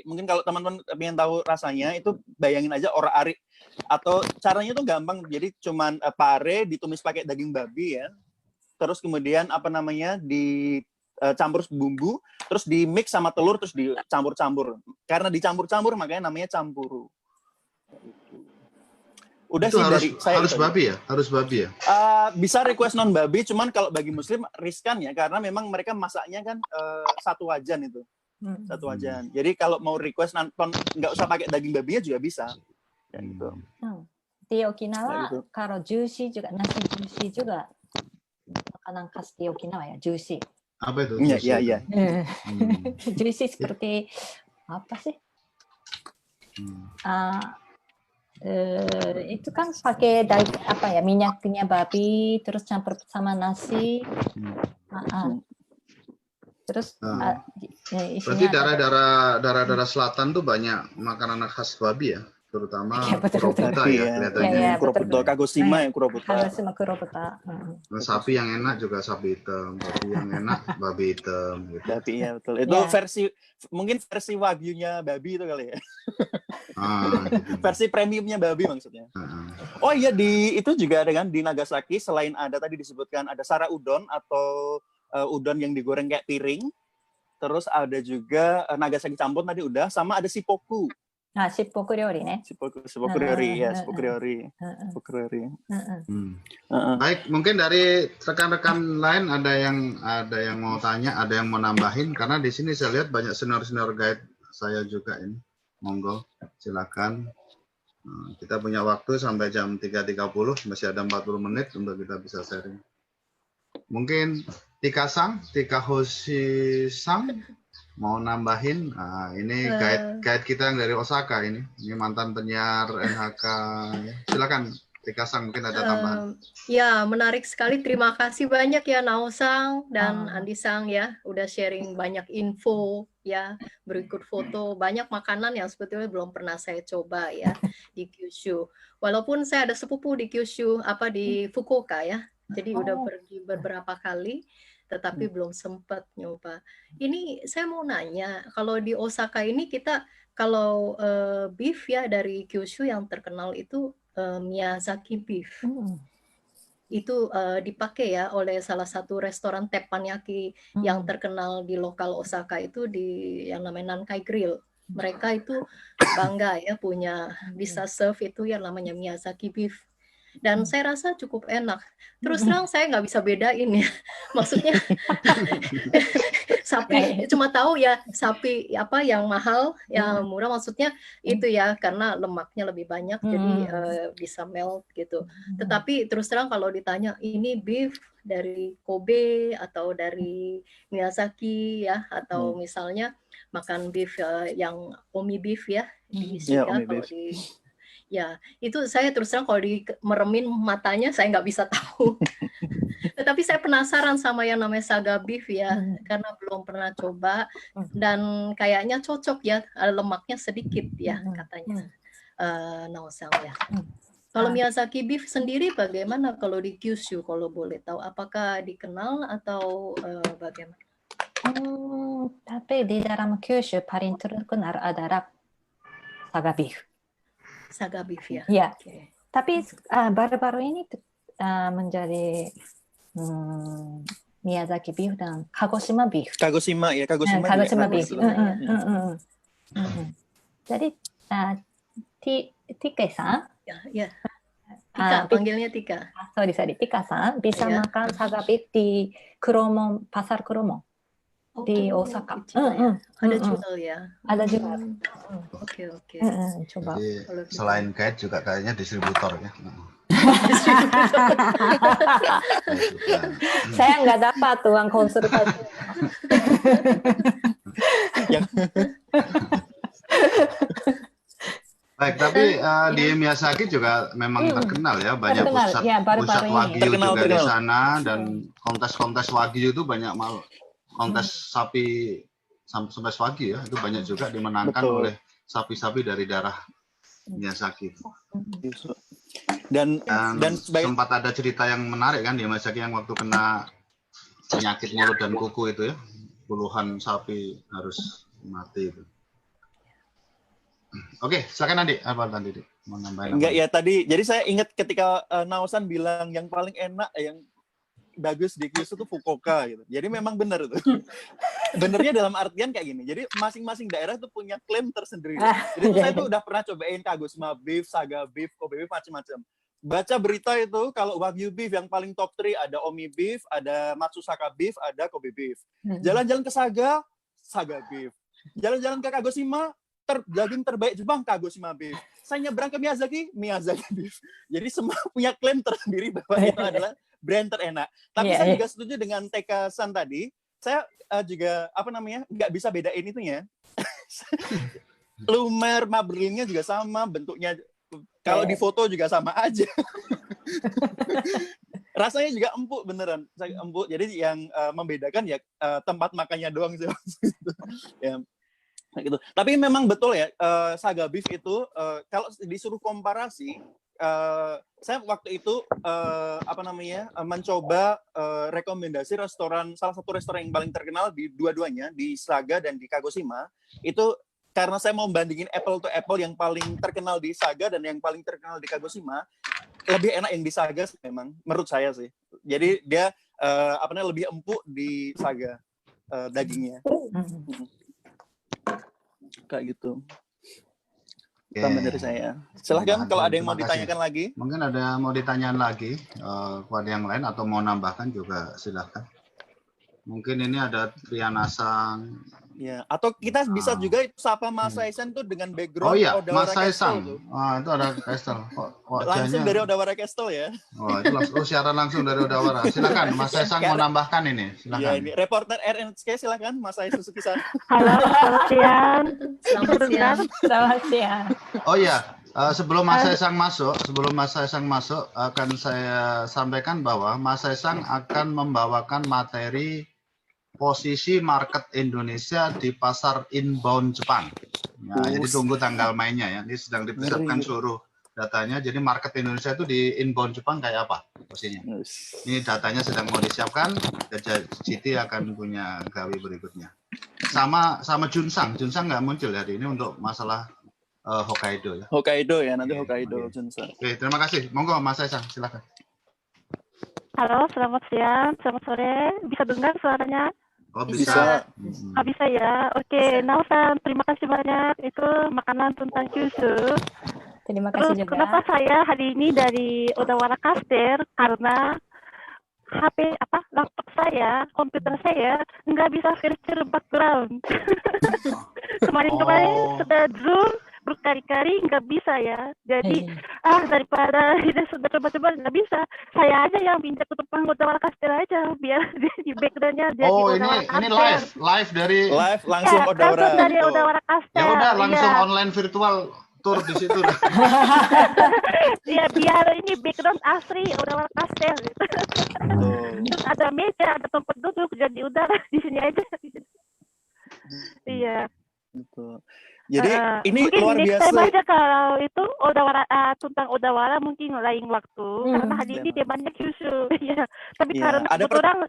Mungkin kalau teman-teman ingin tahu rasanya itu bayangin aja ora-ari. Atau caranya itu gampang. Jadi cuman pare ditumis pakai daging babi ya. Terus kemudian dicampur bumbu, terus di mix sama telur, terus dicampur-campur. Karena dicampur-campur makanya namanya campuru. Udah itu sih harus babi ya? Harus babi ya? Bisa request non babi, cuman kalau bagi muslim riskan ya, karena memang mereka masaknya kan satu wajan itu. Satu wajan. Jadi kalau mau request nggak usah pakai daging babinya juga bisa. Kayak gitu. Di Okinawa kalau juicy juga, nasi juicy juga. Makanan khas di Okinawa ya, juicy. Apa itu? Iya. Juicy seperti apa sih? Itu kan pakai minyaknya babi terus campur sama nasi. Terus berarti daerah selatan tuh banyak makanan khas babi ya, terutama Kurobuta ya kelihatannya. Kurobuta, Kagoshima ya Kurobuta. Sapi yang enak juga sapi hitam, babi yang enak babi hitam gitu. Babi ya betul. Itu mungkin versi wagyunya babi itu kali ya. Gitu. Versi premiumnya babi maksudnya. Oh iya, itu juga ada kan di Nagasaki, selain ada tadi disebutkan ada sara udon atau udon yang digoreng kayak piring. Terus ada juga Nagasaki campur tadi udah, sama ada sipoku. Shippoku ryori ne. Shippoku ryori ya, shippoku ryori. Baik, mungkin dari rekan-rekan lain ada yang mau tanya, ada yang mau nambahin, karena di sini saya lihat banyak senior guide saya juga ini. Monggo, silakan. Kita punya waktu sampai jam 3.30, masih ada 40 menit untuk kita bisa sharing. Mungkin Tika Hoshi-sang mau nambahin. Ini guide kita yang dari Osaka ini mantan penyiar NHK. Silakan Tika Sang, mungkin ada tambahan. Ya, menarik sekali. Terima kasih banyak ya Nao-sang dan Andi-sang ya, udah sharing banyak info ya, berikut foto, banyak makanan yang sebetulnya belum pernah saya coba ya di Kyushu. Walaupun saya ada sepupu di Kyushu, di Fukuoka ya. Jadi udah pergi beberapa kali, tetapi belum sempat nyoba. Ini saya mau nanya, kalau di Osaka ini kita kalau beef ya dari Kyushu yang terkenal itu Miyazaki beef. Itu dipakai ya oleh salah satu restoran teppanyaki yang terkenal di lokal Osaka itu yang namanya Nankai Grill. Mereka itu bangga ya punya bisa serve itu yang namanya Miyazaki beef. Dan saya rasa cukup enak. Terus terang saya nggak bisa bedain ya. Maksudnya sapi cuma tahu ya sapi yang mahal, yang murah maksudnya itu ya karena lemaknya lebih banyak jadi bisa melt gitu. Tetapi terus terang kalau ditanya ini beef dari Kobe atau dari Miyazaki ya atau misalnya makan beef yang omi beef ya di Shiga kalau di ya, itu saya terus terang kalau meremin matanya saya nggak bisa tahu. Tetapi saya penasaran sama yang namanya saga beef ya, karena belum pernah coba dan kayaknya cocok ya, lemaknya sedikit ya katanya. Nao-sang ya. Kalau Miyazaki beef sendiri bagaimana kalau di Kyushu kalau boleh tahu? Apakah dikenal atau bagaimana? Tapi di dalam Kyushu paling terkenal adalah saga beef. Saga beef ya. Ya. Okay. Tapi baru-baru ini menjadi Miyazaki beef dan Kagoshima beef. Kagoshima beef. Jadi Tika-san. Ya. Tika, panggilnya Tika. Sorry, Tika-san bisa makan saga beef di Kuromon, Pasar Kuromon. Di Osaka. Ada jual ya. Ada jual. Oke. Coba. Jadi, selain guide juga kayaknya distributor ya. Saya nggak dapat uang konsultasi. Baik, tapi di Miyazaki juga memang terkenal ya, banyak pusat wagyu juga di sana dan kontes-kontes wagyu itu banyak kontes sapi sampai wagyu ya, itu banyak juga dimenangkan oleh sapi-sapi dari daerah Miyazaki. Dan sempat ada cerita yang menarik kan di Miyazaki yang waktu kena penyakit mulut dan kuku itu ya, puluhan sapi harus mati itu. Oke, silakan Andi. Apa tadi? Mau nambahin? Enggak ya tadi. Jadi saya ingat ketika Nao-san bilang yang paling enak yang bagus di Kyushu itu Fukuoka gitu. Jadi memang benar itu. Benernya dalam artian kayak gini. Jadi masing-masing daerah itu punya klaim tersendiri. Jadi saya tuh udah pernah cobain Kagoshima beef, Saga beef, Kobe beef macam-macam. Baca berita itu kalau Wagyu beef yang paling top 3 ada Omi beef, ada Matsusaka beef, ada Kobe beef. Jalan-jalan ke Saga beef. Jalan-jalan ke Kagoshima, daging terbaik Jepang Kagoshima beef. Saya nyebrang ke Miyazaki beef. Jadi semua punya klaim tersendiri bahwa itu adalah brand terenak. Tapi saya juga setuju dengan Teka-san tadi. Saya juga nggak bisa bedain itunya. Lumer, Maberlinnya juga sama, bentuknya kalau di foto juga sama aja. Rasanya juga empuk beneran, empuk. Jadi yang membedakan ya tempat makannya doang sih. Ya. Gitu. Tapi memang betul ya, Saga beef itu kalau disuruh komparasi, saya waktu itu mencoba rekomendasi salah satu restoran yang paling terkenal di dua-duanya di Saga dan di Kagoshima itu karena saya mau bandingin apple to apple yang paling terkenal di Saga dan yang paling terkenal di Kagoshima, lebih enak yang di Saga memang menurut saya sih. Jadi dia lebih empuk di Saga dagingnya. Kayak gitu. Tambahan dari saya. Silahkan kalau ada yang mau Terima kasih. ditanyakan lagi. Mungkin ada yang mau ditanyakan lagi kepada yang lain atau mau nambahkan juga silahkan. Mungkin ini ada Trianasang. Ya, atau kita bisa juga sapa Mas Saisan tuh dengan background Oh iya, Odawara Mas Castle Saisang. tuh. Wah, itu ada Castle. Langsung dari Odawara Castle ya. Oh, itu langsung siaran langsung dari Odawara. Silakan Mas Saisang mau nambahkan ini. Iya, Silakan. ini reporter RNSK silakan Mas Sai Suzuki-san. Halo, selamat siang. Selamat siang. Selamat siang. Oh iya, sebelum Mas Saisang masuk, akan saya sampaikan bahwa Mas Saisang akan membawakan materi posisi market Indonesia di pasar inbound Jepang. Nah, jadi tunggu tanggal mainnya ya. Ini sedang dipersiapkan seluruh datanya. Jadi market Indonesia itu di inbound Jepang kayak apa posisinya? Ini datanya sedang mau disiapkan. Siti akan punya gawe berikutnya. Sama Junsang nggak muncul hari ini untuk masalah Hokkaido ya. Hokkaido ya, nanti Hokkaido Junsang. Oke, terima kasih. Monggo Mas Saisang, silakan. Halo, selamat siang, selamat sore. Bisa dengar suaranya? Oh, bisa. Oh, bisa ya. Oke, Naosan, terima kasih banyak. Itu makanan tentang Kyushu. Terima kasih Terus juga. kenapa saya hari ini dari Odawara Castle? Karena laptop saya, komputer saya nggak bisa filter background. Kemarin sudah zoom berkali-kali nggak bisa ya. Jadi daripada sudah coba-coba nggak bisa, saya aja yang pinjam ke tukang Odawara Castle aja biar di backgroundnya jadi Odawara Castle. Ini live dari langsung ya, Odawara. langsung dari Odawara Castle. Ya udah langsung online virtual tour di situ. Ya biar ini background asli Odawara Castle. Terus ada meja, ada tempat duduk, jadi udah di sini aja. Iya. Betul. Jadi ini mungkin luar biasa. Mungkin aja kalau itu Odawara tentang Odawara mungkin lain waktu karena hari ini temanya Kyushu. Ya. Tapi karena kebetulan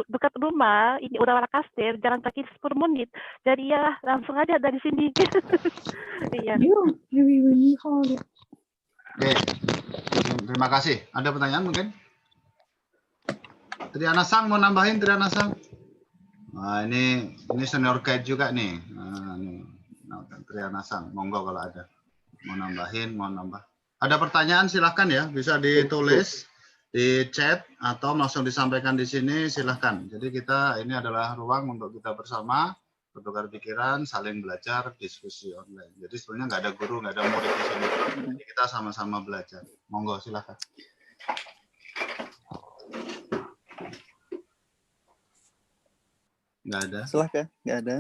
dekat rumah ini Odawara Castle jalan kaki 10 menit. Jadi ya langsung aja dari sini. Iya. Oke. Terima kasih. Ada pertanyaan mungkin? Trianasang mau nambahin Trianasang? Nah, ini senior guide juga nih. Trianasang, monggo kalau ada. Mau nambahin, mau nambah. Ada pertanyaan silahkan ya, bisa ditulis di chat atau langsung disampaikan di sini silahkan. Jadi ini adalah ruang untuk kita bersama bertukar pikiran, saling belajar, diskusi online. Jadi sebenarnya nggak ada guru, nggak ada murid di sini. Jadi kita sama-sama belajar. Monggo silahkan. Nggak ada. Silahkan, nggak ada.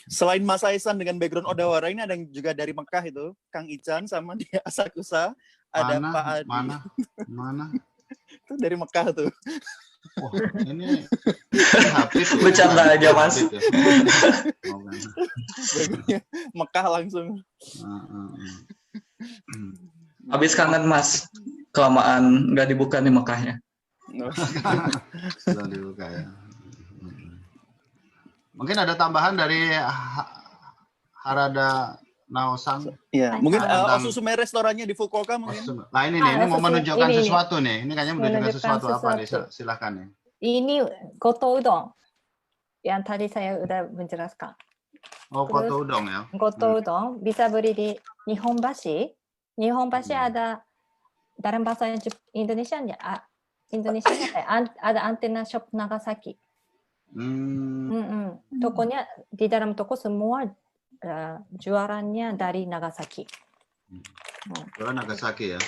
Selain Mas Saisan dengan background Odawara, ini ada yang juga dari Mekah itu, Kang Ican sama di Asakusa, ada Pak Adi. Mana? Itu dari Mekah tuh. Oh, ini Habib. Bercanda aja Mas. Mekah langsung. Habis kangen Mas, kelamaan nggak dibuka nih Mekahnya. Sudah dibuka ya. Mungkin ada tambahan dari Harada Naosang. Iya, mungkin Osusume restorannya di Fukuoka mungkin. Nah ini mau menunjukkan sesuatu nih. Ini kayaknya menunjukkan sesuatu apa nih? Silakan nih. Ini goto udon yang tadi saya udah menjelaskan. Oh, goto udon ya. Goto udon bisa beli di Nihonbashi. Nihonbashi ada dalam bahasa Indonesia ada antena shop Nagasaki. Tokonya di dalam toko semua jualannya dari Nagasaki. Nagasaki ya.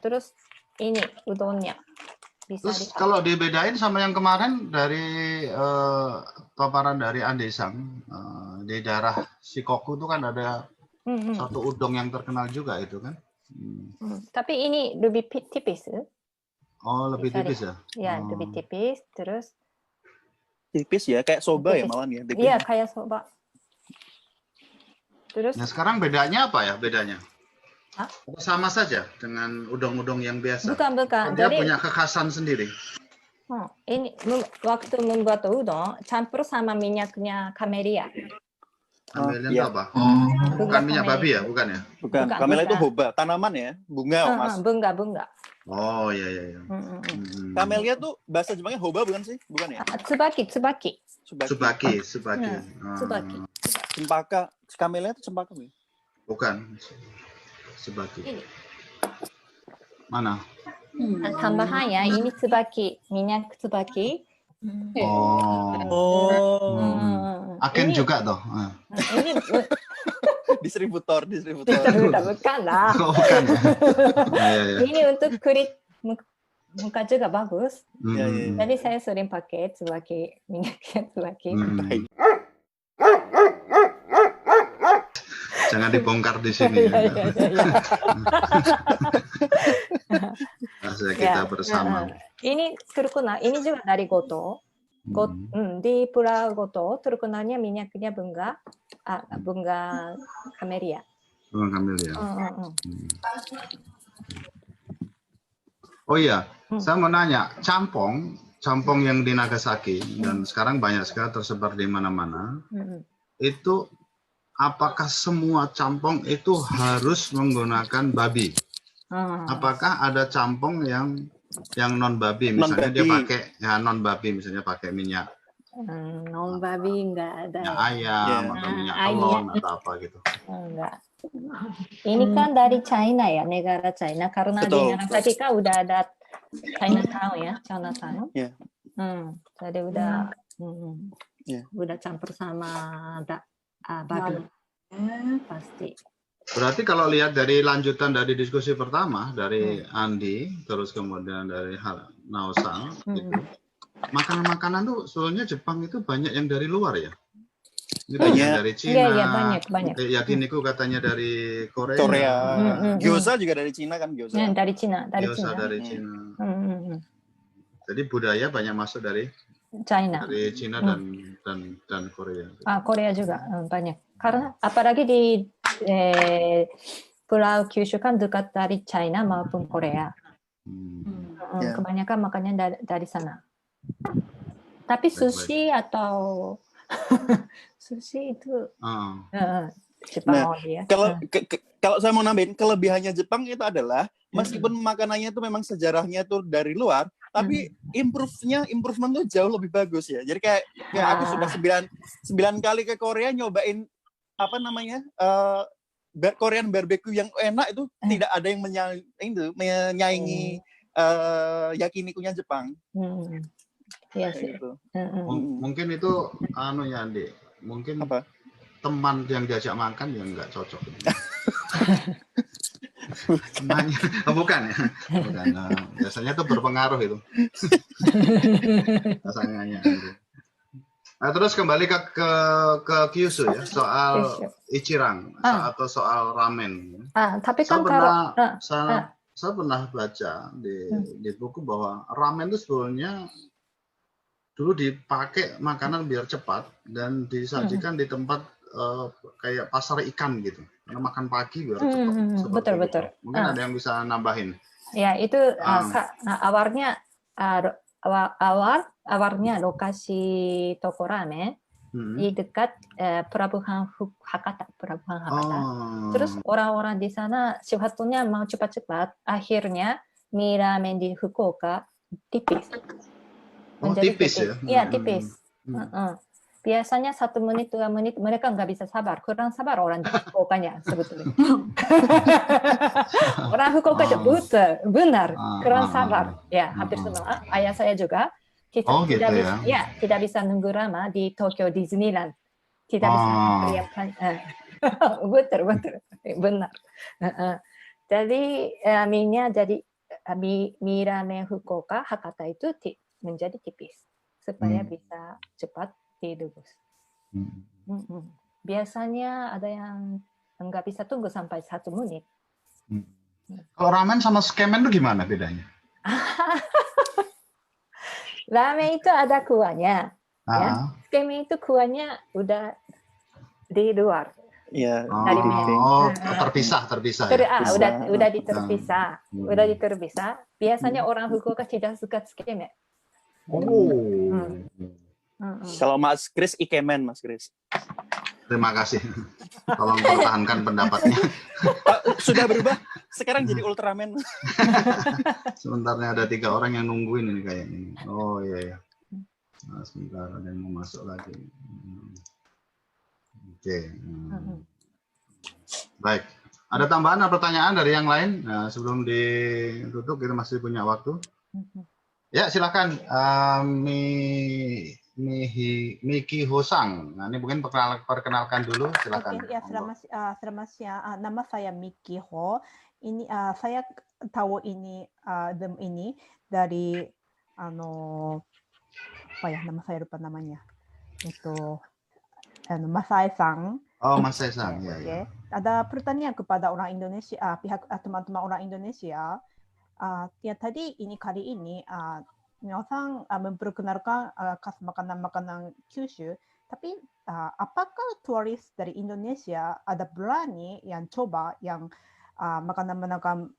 Terus ini udonnya. Terus kalau dibedain sama yang kemarin dari paparan dari Andesang di daerah Shikoku itu kan ada satu udon yang terkenal juga itu kan. Tapi ini lebih tipis. Oh lebih tipis ya? Ya lebih tipis terus. Tipis ya, kayak soba ya malah ya. Iya, kayak soba. Terus? Nah sekarang bedanya apa ya bedanya? Sama saja dengan udang-udang yang biasa. Bukan. Dia punya kekhasan sendiri. Ini waktu membuat udang, campur sama minyaknya kamelia. Kamelia itu apa? Bukan minyak babi ya, bukan ya? Bukan. Kamelia itu hoba, tanaman ya, bunga Mas. Bunga. Oh iya. Kamelia tuh bahasa Jepangnya hoba bukan sih? Bukan ya? Tsubaki. Tsubaki. Cempaka. Kamelia itu cempaka. Bukan. Tsubaki. Ini. Mana? Tambahan ya, ini tsubaki, minyak tsubaki. Agen Ini- juga toh. Ini Distributor. bukan lah. Oh, bukan. Ya. Ini untuk kulit muka juga bagus. Jadi saya sering pakai tsubaki, minyak tsubaki. Jangan dibongkar di sini. Iya. Rahasia kita bersama. Ini terkenal, ini juga dari Goto. Di Pulau Goto terkenalnya minyaknya bunga kamelia. Bunga kamelia. Oh iya, saya mau nanya, campong yang di Nagasaki dan sekarang banyak sekali tersebar di mana-mana. Itu apakah semua campong itu harus menggunakan babi? Apakah ada campong yang non babi, misalnya dia pakai non babi, misalnya pakai minyak Non babi enggak ada. ayam atau minyak telon atau apa gitu? Enggak. Ini kan dari China ya, negara China. Karena di Nagasaki kan udah ada Chinatown ya, Chinatown. Jadi udah campur sama babi. Pasti. Berarti kalau lihat dari lanjutan dari diskusi pertama dari Andi, terus kemudian dari Naosang, gitu, makanan-makanan tuh soalnya Jepang itu banyak yang dari luar ya. Banyak dari Cina. Iya, banyak. Yakiniku katanya dari Korea. Gyoza juga dari Cina kan, gyoza. Dari Cina, Gyoza dari Cina. Jadi budaya banyak masuk dari China. Dari Cina dan Korea. Korea juga banyak. Karena apalagi di Pulau Kyushu kan dekat dari China maupun Korea. Kebanyakan makannya dari sana. Tapi sushi atau sushi itu Jepang ya. Kalau saya mau nambahin, kelebihannya Jepang itu adalah meskipun makanannya itu memang sejarahnya itu dari luar, tapi improvement tuh jauh lebih bagus ya. Jadi kayak aku sudah 9 kali ke Korea nyobain apa namanya Korean barbecue yang enak itu tidak ada yang menyaingi yakinikunya Jepang. Iya sih. Gitu. Mungkin itu ya Andi. Mungkin apa? Teman yang diajak makan yang nggak cocok. Bukan ya. Bukan. Biasanya itu berpengaruh itu. Rasanya. Nah, terus kembali ke Kyushu ya, soal ichirang atau soal ramen. Tapi kan saya pernah baca di buku bahwa ramen itu sebetulnya dulu dipakai makanan biar cepat dan disajikan di tempat kayak pasar ikan gitu. Karena makan pagi biar cepat. Betul. Mungkin ada yang bisa nambahin. Ya, itu awalnya lokasi toko ramen di dekat Pelabuhan Hakata. Terus orang-orang di sana sebetulnya mau cepat-cepat, akhirnya mie ramen di Fukuoka tipis. Tipis ya? Iya, tipis. Biasanya 1 menit, 2 menit mereka nggak bisa sabar. Kurang sabar orang di Fukuokanya sebetulnya. Orang Fukuoka itu benar kurang sabar. Ya, hampir semua. Ayah saya juga. Tidak bisa nunggu lama di Tokyo Disneyland. Tidak bisa melihatkan. Betul. Benar. Jadi mie-nya jadi mie ramen Fukuoka Hakata itu menjadi tipis supaya bisa cepat direbus. Biasanya ada yang nggak bisa tunggu sampai 1 menit. Kalau ramen sama skemen itu gimana bedanya? Ramen itu ada kuahnya, ya. Skemen itu kuahnya udah di luar. Iya. Terpisah. Udah diterpisah. Biasanya orang Fukuoka tidak suka skemen. Kalau Mas Kris ikemen, Mas Kris. Terima kasih. Tolong pertahankan pendapatnya. Sudah berubah. Sekarang jadi Ultraman. Sebentarnya ada 3 orang yang nungguin ini kayaknya. Oh iya. Nah, sebentar ada yang mau masuk lagi. Oke. Baik. Ada tambahan atau pertanyaan dari yang lain? Nah, sebelum ditutup, kita masih punya waktu. Ya, silakan. Miki Hosang. Nah, ini mungkin perkenalkan dulu, silakan. Oke, ya selamat siang. Nama saya Miki Ho. Ini saya tahu ini Zoom ini dari apa ya, nama saya lupa namanya. Itu Mas Sae-sang. Oh, Mas Sae-sang. Ya, ya. Ada pertanyaan kepada orang Indonesia, pihak teman-teman orang Indonesia. Ya tadi kali ini Mio-san memperkenalkan khas makanan-makanan Kyushu, tapi apakah turis dari Indonesia ada berani yang coba yang makanan-makanan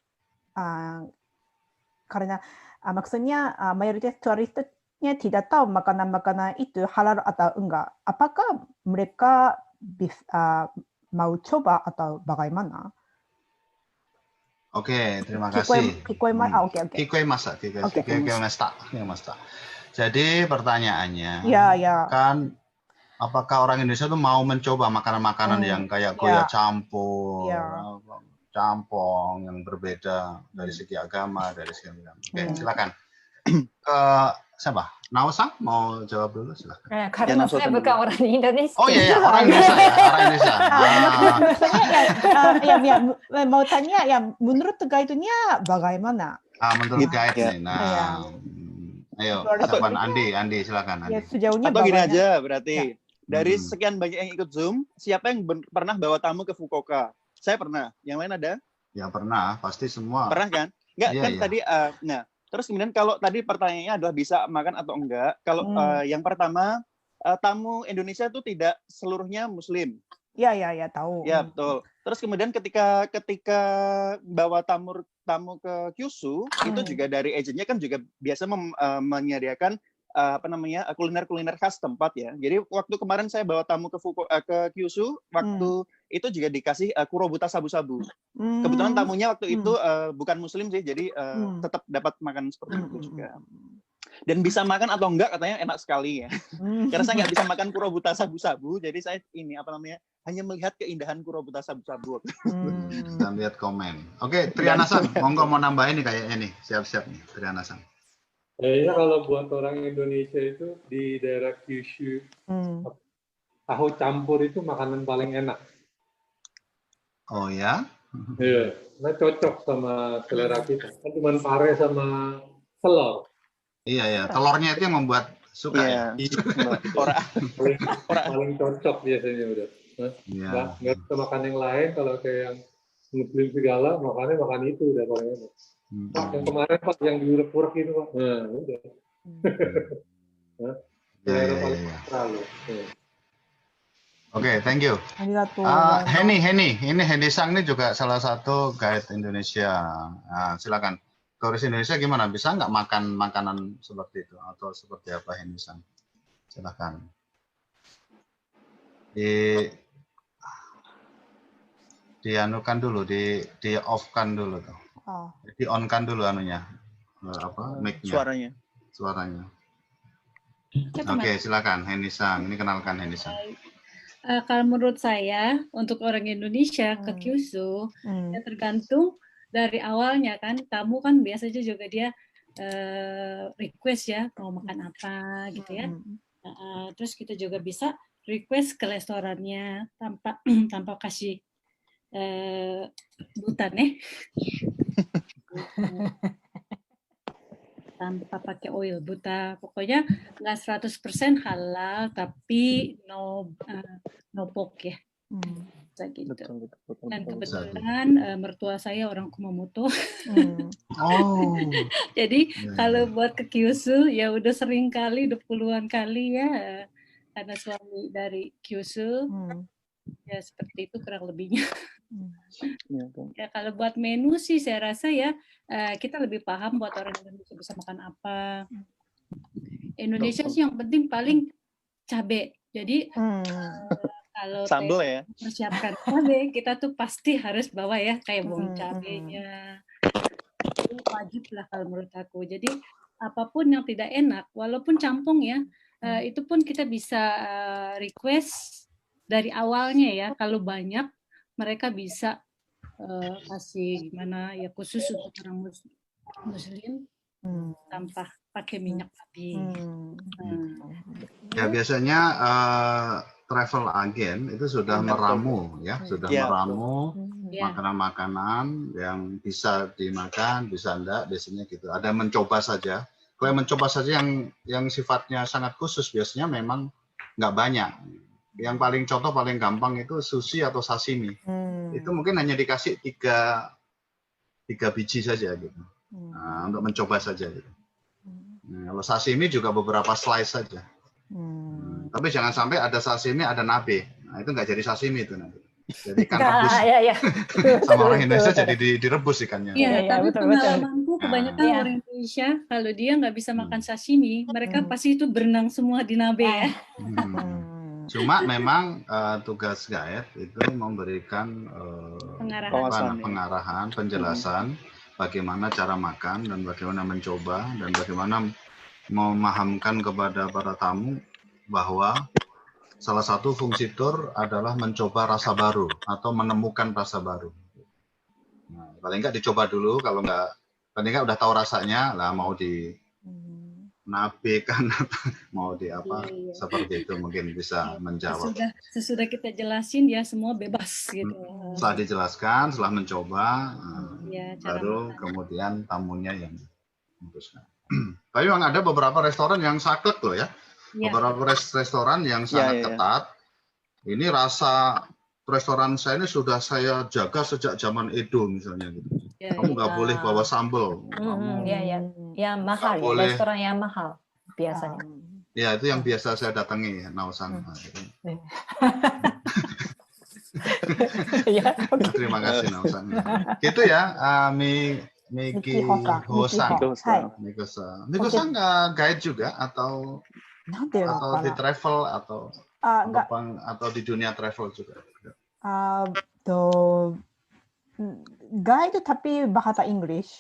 karena maksudnya mayoritas turisnya tidak tahu makanan-makanan itu halal atau enggak. Apakah mereka mau coba atau bagaimana? Oke, terima kasih. Jadi pertanyaannya, kan apakah orang Indonesia itu mau mencoba makanan-makanan yang kayak goya campur, campong yang berbeda dari segi agama, dari segi agama. Oke, silakan. Siapa? Naosang mau jawab dulu, silakan. Karena saya bukan orang Indonesia. Oh iya, orang Indonesia ya, orang Indonesia. Ya, mau tanya ya, menurut guide-nya bagaimana? Menurut guide, ayo, siapa? Andi, silakan. Ya, sejauhnya atau gini aja, berarti dari sekian banyak yang ikut Zoom, siapa yang pernah bawa tamu ke Fukuoka? Saya pernah. Yang lain ada? Ya pernah, pasti semua. Pernah kan? Enggak, kan tadi. Nah, terus kemudian kalau tadi pertanyaannya adalah bisa makan atau enggak? Kalau yang pertama, tamu Indonesia itu tidak seluruhnya Muslim. Ya, tahu. Ya, betul. Terus kemudian ketika bawa tamu ke Kyushu, itu juga dari agennya kan juga biasa menyediakan kuliner khas tempat ya. Jadi waktu kemarin saya bawa tamu ke Kyushu, waktu itu juga dikasih kurobuta sabu-sabu. Kebetulan tamunya waktu itu bukan Muslim sih, jadi tetap dapat makan seperti itu juga. Dan bisa makan atau enggak katanya enak sekali ya. Karena saya nggak bisa makan kurobuta sabu-sabu, jadi saya hanya melihat keindahan kurobuta sabu-sabu. Dan lihat komen. Oke, Triana-san, monggo mau nambahin nih kayaknya nih, siap-siap nih, Triana-san. Kayaknya kalau buat orang Indonesia itu di daerah Kyushu, tahu campur itu makanan paling enak. Oh ya? Iya, nah cocok sama selera kita. Kan cuma pare sama telur. Iya, telurnya itu yang membuat suka ya. Paling cocok biasanya udah. Nggak bisa makan yang lain, kalau kayak yang Muslim segala, makan itu udah paling enak. Pak, yang kemarin Pak yang diurek-urek itu Pak. Nah, udah. Oke, thank you. Henny, ini Henny Sang ini juga salah satu guide Indonesia. Nah, silakan. Turis Indonesia gimana? Bisa nggak makan makanan seperti itu atau seperti apa Henny Sang? Silakan. Dianukan dulu, di off-kan dulu tuh. Di on-kan dulu anunya. Mic-nya. Suaranya. Oke, silakan Henny Sang. Ini kenalkan Henny Sang. Kalau menurut saya untuk orang Indonesia ke Kyushu ya tergantung dari awalnya kan, tamu kan biasanya juga dia request ya mau makan apa gitu ya. Terus kita juga bisa request ke restorannya tanpa kasih butan tanpa pakai oil buta, pokoknya nggak 100% halal tapi no pork ya. Gitu. Dan kebetulan mertua saya orang Kumamoto. Jadi kalau buat ke Kyushu ya udah sering kali, udah puluhan kali ya, karena suami dari Kyushu. Ya seperti itu kurang lebihnya. Ya kalau buat menu sih saya rasa ya kita lebih paham buat orang Indonesia bisa makan apa. Indonesia sih yang penting paling cabai. Jadi kalau sambal ya. Persiapkan cabai, kita tuh pasti harus bawa ya kayak bawang cabainya. Itu wajib lah kalau menurut aku. Jadi apapun yang tidak enak, walaupun campung ya, itu pun kita bisa request dari awalnya ya. Kalau banyak mereka bisa kasih gimana ya khusus untuk orang Muslim tanpa pakai minyak babi. Ya biasanya travel agen itu sudah meramu ya, sudah meramu makanan-makanan yang bisa dimakan, bisa enggak, biasanya gitu. Ada mencoba saja. Kalau yang mencoba saja yang sifatnya sangat khusus biasanya memang nggak banyak. Yang paling contoh paling gampang itu sushi atau sashimi. Itu mungkin hanya dikasih tiga biji saja gitu. Nah, untuk mencoba saja gitu. Nah, kalau sashimi juga beberapa slice saja. Tapi jangan sampai ada sashimi, ada nabe. Nah, itu nggak jadi sashimi itu nanti. Jadi ikan rebus. Sama orang Indonesia jadi direbus ikannya. Iya, tapi pengalamanku kebanyakan orang Indonesia kalau dia nggak bisa makan sashimi, mereka pasti itu berenang semua di nabe ya. Cuma memang tugas guide itu memberikan pengarahan, penjelasan bagaimana cara makan dan bagaimana mencoba dan bagaimana memahamkan kepada para tamu bahwa salah satu fungsi tour adalah mencoba rasa baru atau menemukan rasa baru. Nah, paling nggak dicoba dulu, kalau nggak, paling nggak udah tahu rasanya lah, mau di nabe kan mau di apa seperti itu mungkin bisa menjawab. Sesudah kita jelasin ya semua bebas gitu. Setelah dijelaskan, setelah mencoba, baru kemudian tamunya yang memutuskan. Tapi memang ada beberapa restoran yang saklek loh ya. Beberapa restoran yang sangat ketat. Ini rasa restoran saya ini sudah saya jaga sejak zaman Edo misalnya gitu. Kamu nggak boleh bawa sambal. Ya mahal, boleh. Restoran yang mahal biasanya. Ya itu yang biasa saya datangi, Naosan. Terima kasih Naosan. Gitu ya, Miki Hosan. Guide juga atau di travel atau di dunia travel juga. Guide tapi bahasa Inggris.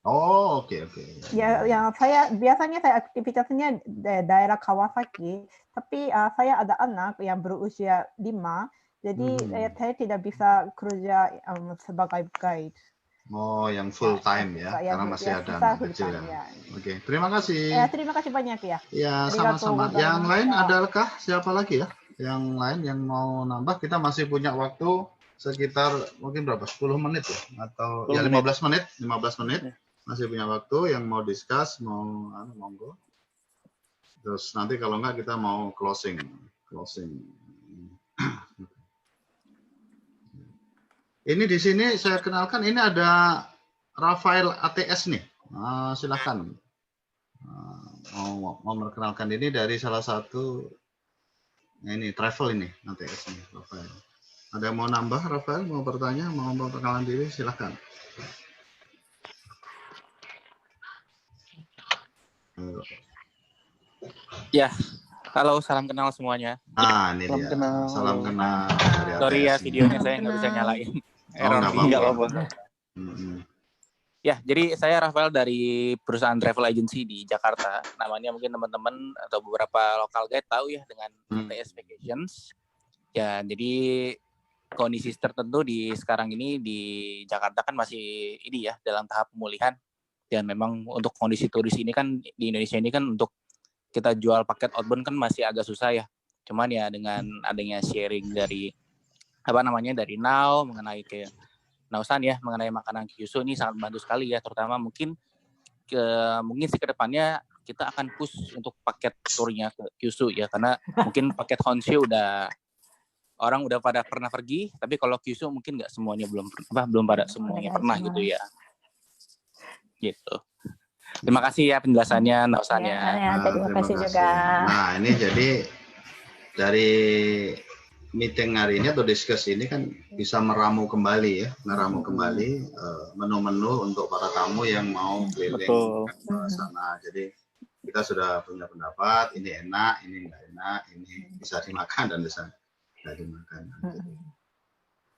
Oh, oke. Ya, yang biasanya saya aktivitasnya daerah Kawasaki, tapi saya ada anak yang berusia 5, jadi saya tidak bisa kerja sebagai guide. Oh, yang full time ya, karena masih ada anak kecil ya. Oke, terima kasih. Terima kasih banyak ya. Ya, sama-sama. Yang lain adakah siapa lagi ya? Yang lain yang mau nambah, kita masih punya waktu sekitar mungkin berapa? 10 menit ya, atau ya 15 menit. Masih punya waktu yang mau discuss, monggo. Terus nanti kalau enggak kita mau closing. Ini di sini saya kenalkan, ini ada Rafael ATS nih. Silakan. Mau memperkenalkan ini dari salah satu ini travel ini ATS nih, Rafael. Ada yang mau nambah, Rafael? Mau bertanya, mau memperkenalkan diri, silakan. Ya, halo, salam kenal semuanya. Ini dia. Salam kenal. Sorry ya, videonya saya nggak bisa nyalain. Error nggak apa-apa. Ya, jadi saya Rafael dari perusahaan travel agency di Jakarta. Namanya mungkin teman-teman atau beberapa local guide tahu ya dengan TS Vacations. Ya, jadi kondisi tertentu di sekarang ini di Jakarta kan masih ini ya dalam tahap pemulihan. Dan memang untuk kondisi turis ini kan di Indonesia ini kan untuk kita jual paket outbound kan masih agak susah ya. Cuman ya dengan adanya sharing dari dari Now mengenai kayak Nausan ya mengenai makanan Kyushu ini sangat membantu sekali ya, terutama mungkin sih ke depannya kita akan push untuk paket turnya ke Kyushu ya, karena mungkin paket Honshu orang udah pada pernah pergi, tapi kalau Kyushu mungkin nggak semuanya belum pada semuanya pernah gitu ya. Gitu. Terima kasih ya penjelasannya, Nausan ya. Terima kasih juga. Nah, ini jadi dari meeting hari ini atau diskusi ini kan bisa meramu kembali menu-menu untuk para tamu yang mau keliling ke sana. Jadi kita sudah punya pendapat, ini enak, ini enggak enak, ini bisa dimakan dan bisa tidak dimakan.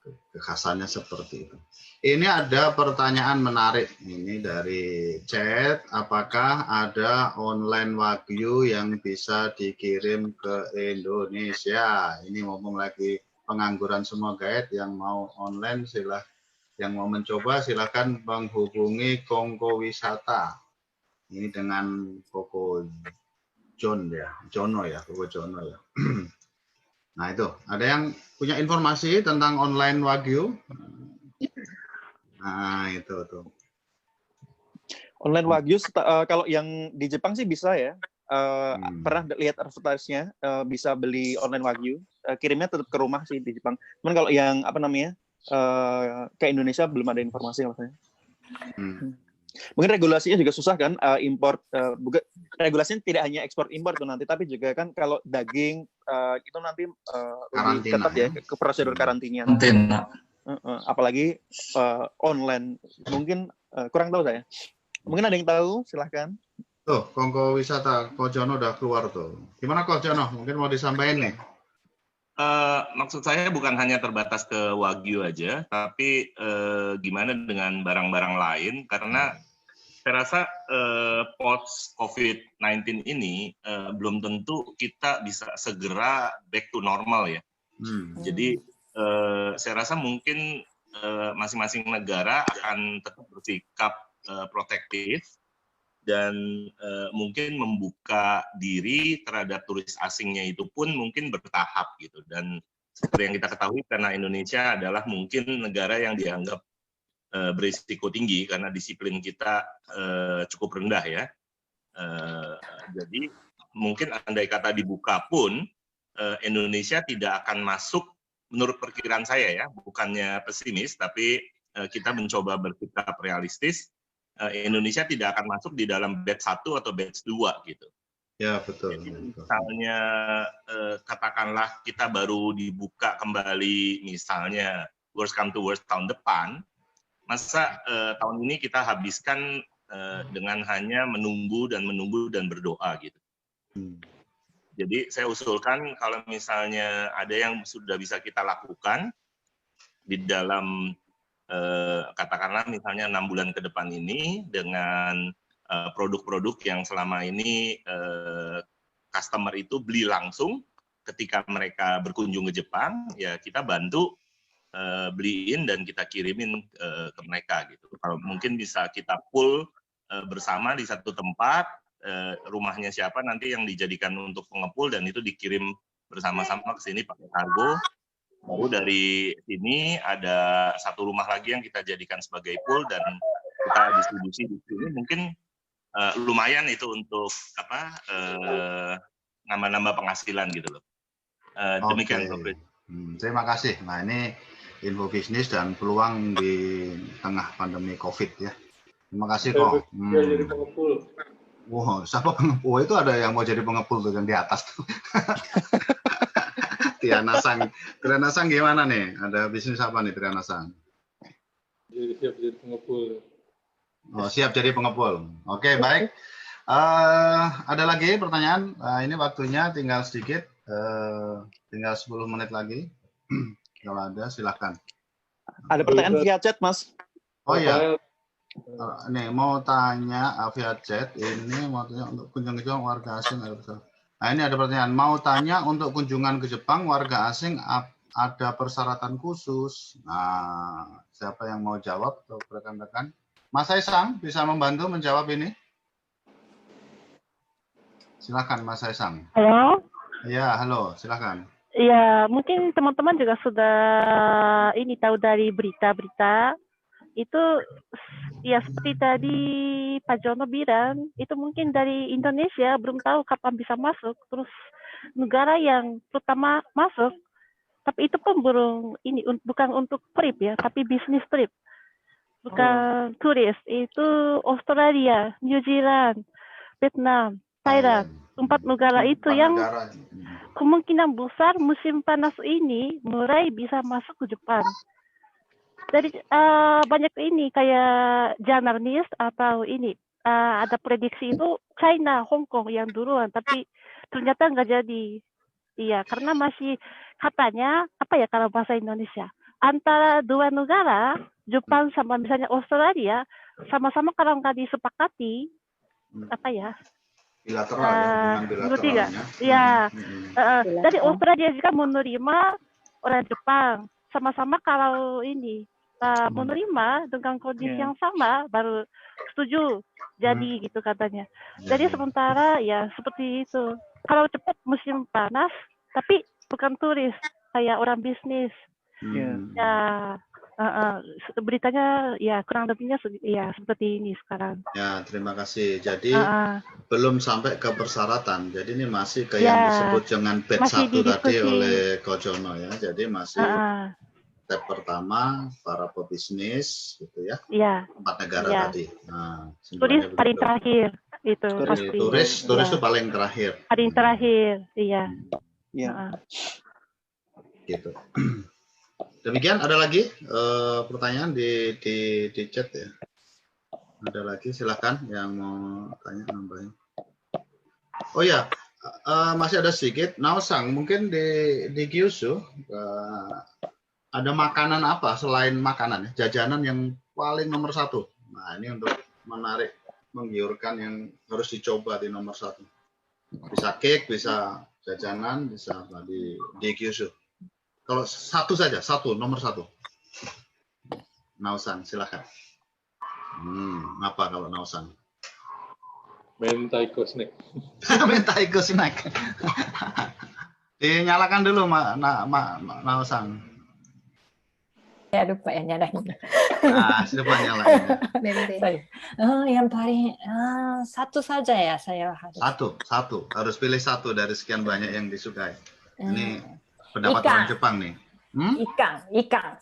Kekhasannya seperti itu. Ini ada pertanyaan menarik ini dari chat. Apakah ada online wagyu yang bisa dikirim ke Indonesia? Ini ngomong lagi pengangguran semua guide yang mau online yang mau mencoba silakan menghubungi Kongko Wisata. Ini dengan Koko Jono ya, Koko Jono ya. Nah itu, ada yang punya informasi tentang online Wagyu? Nah itu tuh. Online Wagyu kalau yang di Jepang sih bisa ya. Pernah lihat advertise-nya, bisa beli online Wagyu. Kirimnya tetap ke rumah sih di Jepang. Cuman kalau yang ke Indonesia belum ada informasi rasanya. Mungkin regulasinya juga susah kan, import. Regulasinya tidak hanya ekspor impor tuh nanti, tapi juga kan kalau daging itu nanti lebih ketat ya ke prosedur karantina. Apalagi online, mungkin kurang tahu saya. Mungkin ada yang tahu, silahkan. Tuh, Kongko Wisata, Ko Jono udah keluar tuh. Gimana Ko Jono? Mungkin mau disampaikan nih? Maksud saya bukan hanya terbatas ke Wagyu aja, tapi gimana dengan barang-barang lain? Karena saya rasa post COVID-19 ini belum tentu kita bisa segera back to normal ya. Jadi saya rasa mungkin masing-masing negara akan tetap bersikap protektif dan mungkin membuka diri terhadap turis asingnya itu pun mungkin bertahap gitu. Dan seperti yang kita ketahui karena Indonesia adalah mungkin negara yang dianggap berisiko tinggi karena disiplin kita cukup rendah ya. Jadi mungkin andai kata dibuka pun Indonesia tidak akan masuk menurut perkiraan saya ya, bukannya pesimis tapi kita mencoba bersikap realistis. Indonesia tidak akan masuk di dalam batch 1 atau batch 2 gitu. Ya betul. Jadi, misalnya katakanlah kita baru dibuka kembali misalnya worst come to worst tahun depan, masa tahun ini kita habiskan dengan hanya menunggu dan berdoa gitu. Jadi saya usulkan kalau misalnya ada yang sudah bisa kita lakukan di dalam katakanlah misalnya 6 bulan ke depan ini dengan produk-produk yang selama ini customer itu beli langsung ketika mereka berkunjung ke Jepang, ya kita bantu beliin dan kita kirimin ke mereka gitu. Kalau mungkin bisa kita pool bersama di satu tempat, rumahnya siapa nanti yang dijadikan untuk pengepul dan itu dikirim bersama-sama ke sini pakai kargo. Baru dari sini ada satu rumah lagi yang kita jadikan sebagai pool dan kita distribusi di sini. Mungkin lumayan itu untuk nambah-nambah penghasilan gitu loh. Demikian Bro. Terima kasih. Nah ini info bisnis dan peluang di tengah pandemi COVID ya. Terima kasih kok. Jadi pengepul. Wow, siapa pengepul? Itu ada yang mau jadi pengepul tuh yang di atas tuh. Triana Sang gimana nih? Ada bisnis apa nih Triana Sang? Jadi siap jadi pengepul. Oh, siap jadi pengepul. Oke, baik. Ada lagi pertanyaan? Ini waktunya tinggal sedikit. Tinggal 10 menit lagi. Kalau ada, silakan. Ada pertanyaan via chat, Mas. Oh iya. Nih, mau tanya via chat. Ini mau tanya untuk kunjungan warga asing. Nah, ini ada pertanyaan. Mau tanya untuk kunjungan ke Jepang, warga asing ada persyaratan khusus. Nah, siapa yang mau jawab? Rekan-rekan. Mas Haisang bisa membantu menjawab ini? Silakan, Mas Haisang. Halo. Ya, halo. Silakan. Ya, mungkin teman-teman juga sudah ini tahu dari berita-berita. Itu ya seperti tadi Pak Jono bilang, itu mungkin dari Indonesia belum tahu kapan bisa masuk. Terus negara yang pertama masuk, tapi itu pun bukan untuk trip ya, tapi bisnis trip. Bukan turis, itu Australia, New Zealand, Vietnam, Thailand. 4 negara itu yang kemungkinan besar musim panas ini mulai bisa masuk ke Jepang. Dari banyak ini kayak jurnalis atau ini ada prediksi itu China, Hong Kong yang duluan, tapi ternyata nggak jadi. Iya, karena masih katanya apa ya kalau bahasa Indonesia antara dua negara Jepang sama misalnya Australia sama-sama kalau nggak disepakati apa ya? Bilateral ya, Ngerti nggak? Ya, dari Australia juga menerima orang Jepang. Sama-sama kalau ini menerima dengan kondisi yang sama baru setuju jadi gitu katanya. Jadi sementara ya seperti itu. Kalau cepat musim panas, tapi bukan turis, kayak orang bisnis. Ya beritanya ya kurang lebihnya ya seperti ini sekarang. Ya, terima kasih. Jadi belum sampai ke persyaratan. Jadi ini masih ke yang disebut dengan batch 1 tadi oleh Kojono ya. Jadi masih step pertama para pebisnis gitu ya. Iya. 4 negara tadi. Nah, turis paling terakhir itu pasti. Turis itu paling terakhir. Paling terakhir, iya. Iya. Gitu. Demikian, ada lagi pertanyaan di chat ya. Ada lagi, silakan yang mau tanya nambahin. Oh ya, masih ada sedikit. Naosang, mungkin di Kyushu ada makanan apa selain makanan, jajanan yang paling nomor 1? Nah, ini untuk menarik, menggiurkan yang harus dicoba di nomor 1. Bisa cake, bisa jajanan, bisa apa di Kyushu. Kalau satu saja, nomor 1. Naosang, silakan. Apa kalau Naosang? Mentaiko snack. Mentaiko snack. Dinyalakan dulu, Naosang. Ya lupa ya nyalain. Lupa nyalain. Yang paling satu saja ya saya harus. Satu. Harus pilih satu dari sekian banyak yang disukai. Ini pendapat orang Jepang nih. Ikan.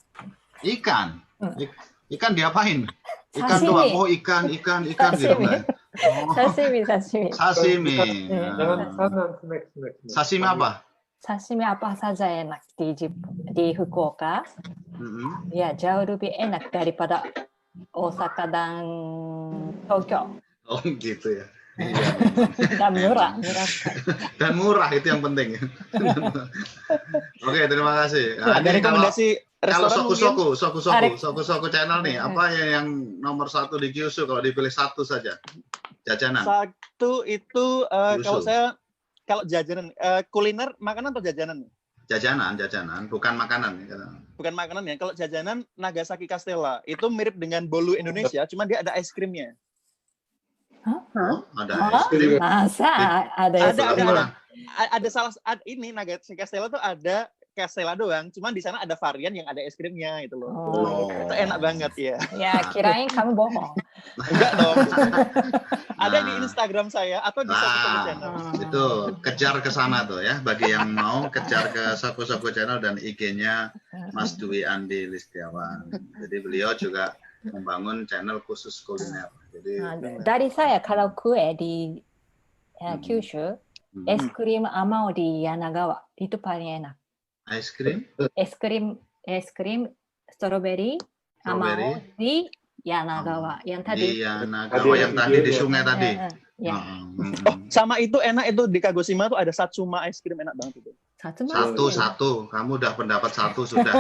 Ikan diapain? Ikan doang. Oh, ikan gitu kan. Sashimi. Sashimi apa? Sashimi apa saja enak di Fukuoka. Ya, jauh lebih enak daripada Osaka dan Tokyo. Oh, gitu ya. Dan murah. Dan murah itu yang penting. Oke, terima kasih. Nah, ada rekomendasi kalau restoran Soku channel nih, apa yang nomor 1 di Kyushu kalau dipilih satu saja? Jajanan. Satu itu kalau jajanan kuliner, makanan atau jajanan? Jajanan, bukan makanan. Bukan makanan ya. Kalau jajanan Nagasaki Castella itu mirip dengan bolu Indonesia, cuma dia ada es krimnya. Ada es krim. Masa ada es krim? Ada ini Nagasaki Castella tuh ada Castella doang, cuman di sana ada varian yang ada es krimnya gitu loh. Itu enak banget ya. Ya, kirain kamu bohong. Enggak dong. Ada di Instagram saya atau di Soku Channel. Itu kejar ke sana tuh ya. Bagi yang mau kejar ke Soku Channel dan IG-nya Mas Dwi Andi Listiawan. Jadi beliau juga membangun channel khusus kuliner. Jadi dari saya kalau kue di Kyushu, es krim Amao di Yanagawa itu paling enak. Es krim strawberry Amao di Yanagawa yang tadi. Yang tadi di sungai tadi. Sama itu enak itu di Kagoshima tuh ada Satsuma es krim enak banget itu. Satu. Kamu udah pendapat 1 sudah.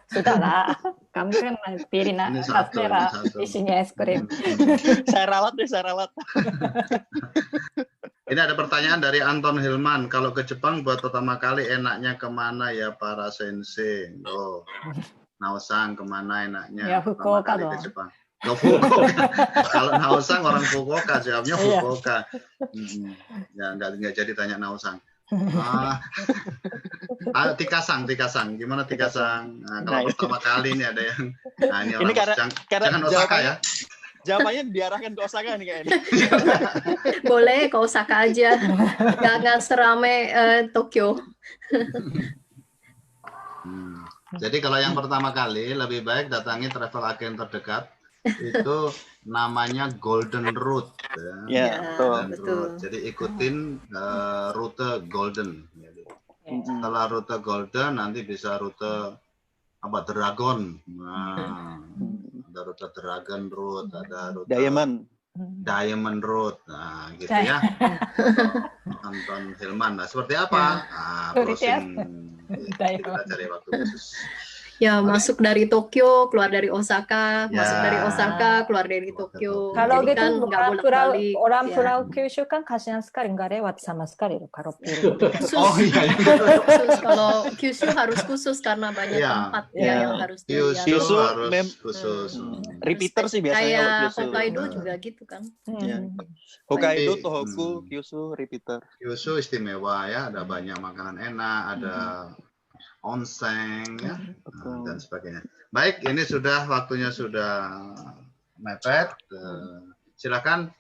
Sudahlah. Kamu kan pilih Castella isinya es krim. Saya ralat. Ini ada pertanyaan dari Anton Hilman. Kalau ke Jepang buat pertama kali enaknya kemana ya para sensei? Naosang kemana enaknya? Ya Fukuoka dong. Ke Jepang. Fukuoka. Kalau Naosang orang Fukuoka, jawabnya Fukuoka. Ya nggak jadi tanya Naosang. Tikasang. Gimana Tikasang? Kalau pertama kali ini ada yang. Ini orang jangan Osaka ya. Jawabannya diarahkan ke Osaka nih kayaknya. Boleh ke Osaka aja. Nggak serame Tokyo. Jadi kalau yang pertama kali lebih baik datangi travel agent terdekat. Itu namanya Golden Route. Betul. Jadi ikutin rute Golden. Setelah rute Golden nanti bisa rute Dragon. Ada rute Dragon Route, ada rute Diamond Route. Nah, gitu ya. Anton Hilman. Nah, seperti apa? Browsing. Kita cari waktu khusus. Ya, masuk dari Tokyo, keluar dari Osaka, Ya. masuk dari Osaka, keluar dari Tokyo. Kalau Jadi gitu kan nggak orang pulau bolak-balik. orang ya. pulau Kyushu kan kasihan sekali nggak lewat sama sekali loh kalau pulau. Khusus, Oh iya. khusus kalau Kyushu harus khusus karena banyak Iya. tempat ya Iya. yang harus Kyushu dilihat. Kyushu harus mem- khusus. Repeater sih biasanya kalau Kayak Kyushu. Hokkaido juga gitu kan. Ya. Hokkaido, Tapi, Tohoku, Kyushu, repeater. Kyushu istimewa ya, ada banyak makanan enak, ada onsen ya, dan sebagainya. Baik, ini sudah waktunya sudah mepet. Silakan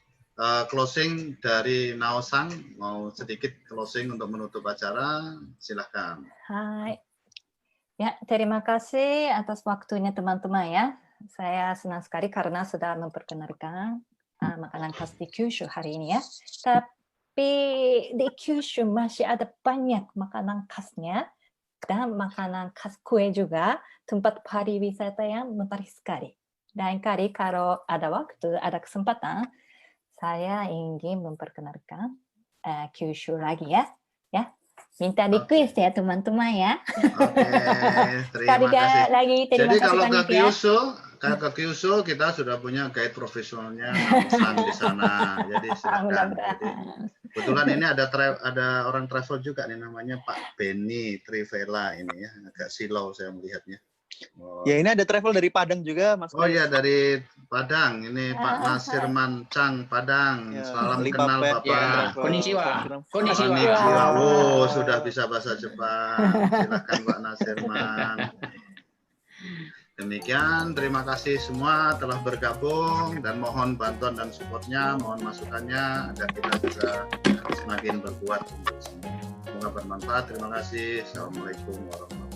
closing dari Naosang, mau sedikit closing untuk menutup acara, silakan. Hai. Ya, terima kasih atas waktunya teman-teman ya. Saya senang sekali karena sudah memperkenalkan makanan khas di Kyushu hari ini ya. Tapi di Kyushu masih ada banyak makanan khasnya dan makanan khas kue juga, tempat pariwisata yang menarik sekali. Lain kali kalau ada waktu, ada kesempatan, saya ingin memperkenalkan Kyushu lagi ya. Ya, minta request ya teman-teman ya. Oke, terima Sekali kasih. lagi terima Jadi kasih kalau ke banyak ya. Kyushu, kita sudah punya guide profesionalnya Naosang di sana. Jadi silakan. Jadi, kebetulan ini ada orang travel juga nih, namanya Pak Benny Trivela ini ya, agak silau saya melihatnya. Oh. Ya ini ada travel dari Padang juga, Mas. Oh iya, dari Padang. Ini Pak Nasir Mancang Padang. Ya, Salam Alipapet, kenal ya, Bapak. travel. Konnichiwa. Konnichiwa. Oh, sudah bisa bahasa Jepang. Silakan Pak Nasirman. Demikian, terima kasih semua telah bergabung dan mohon bantuan dan supportnya, mohon masukannya agar kita bisa semakin berbuat. Semoga bermanfaat. Terima kasih. Assalamualaikum warahmatullahi wabarakatuh.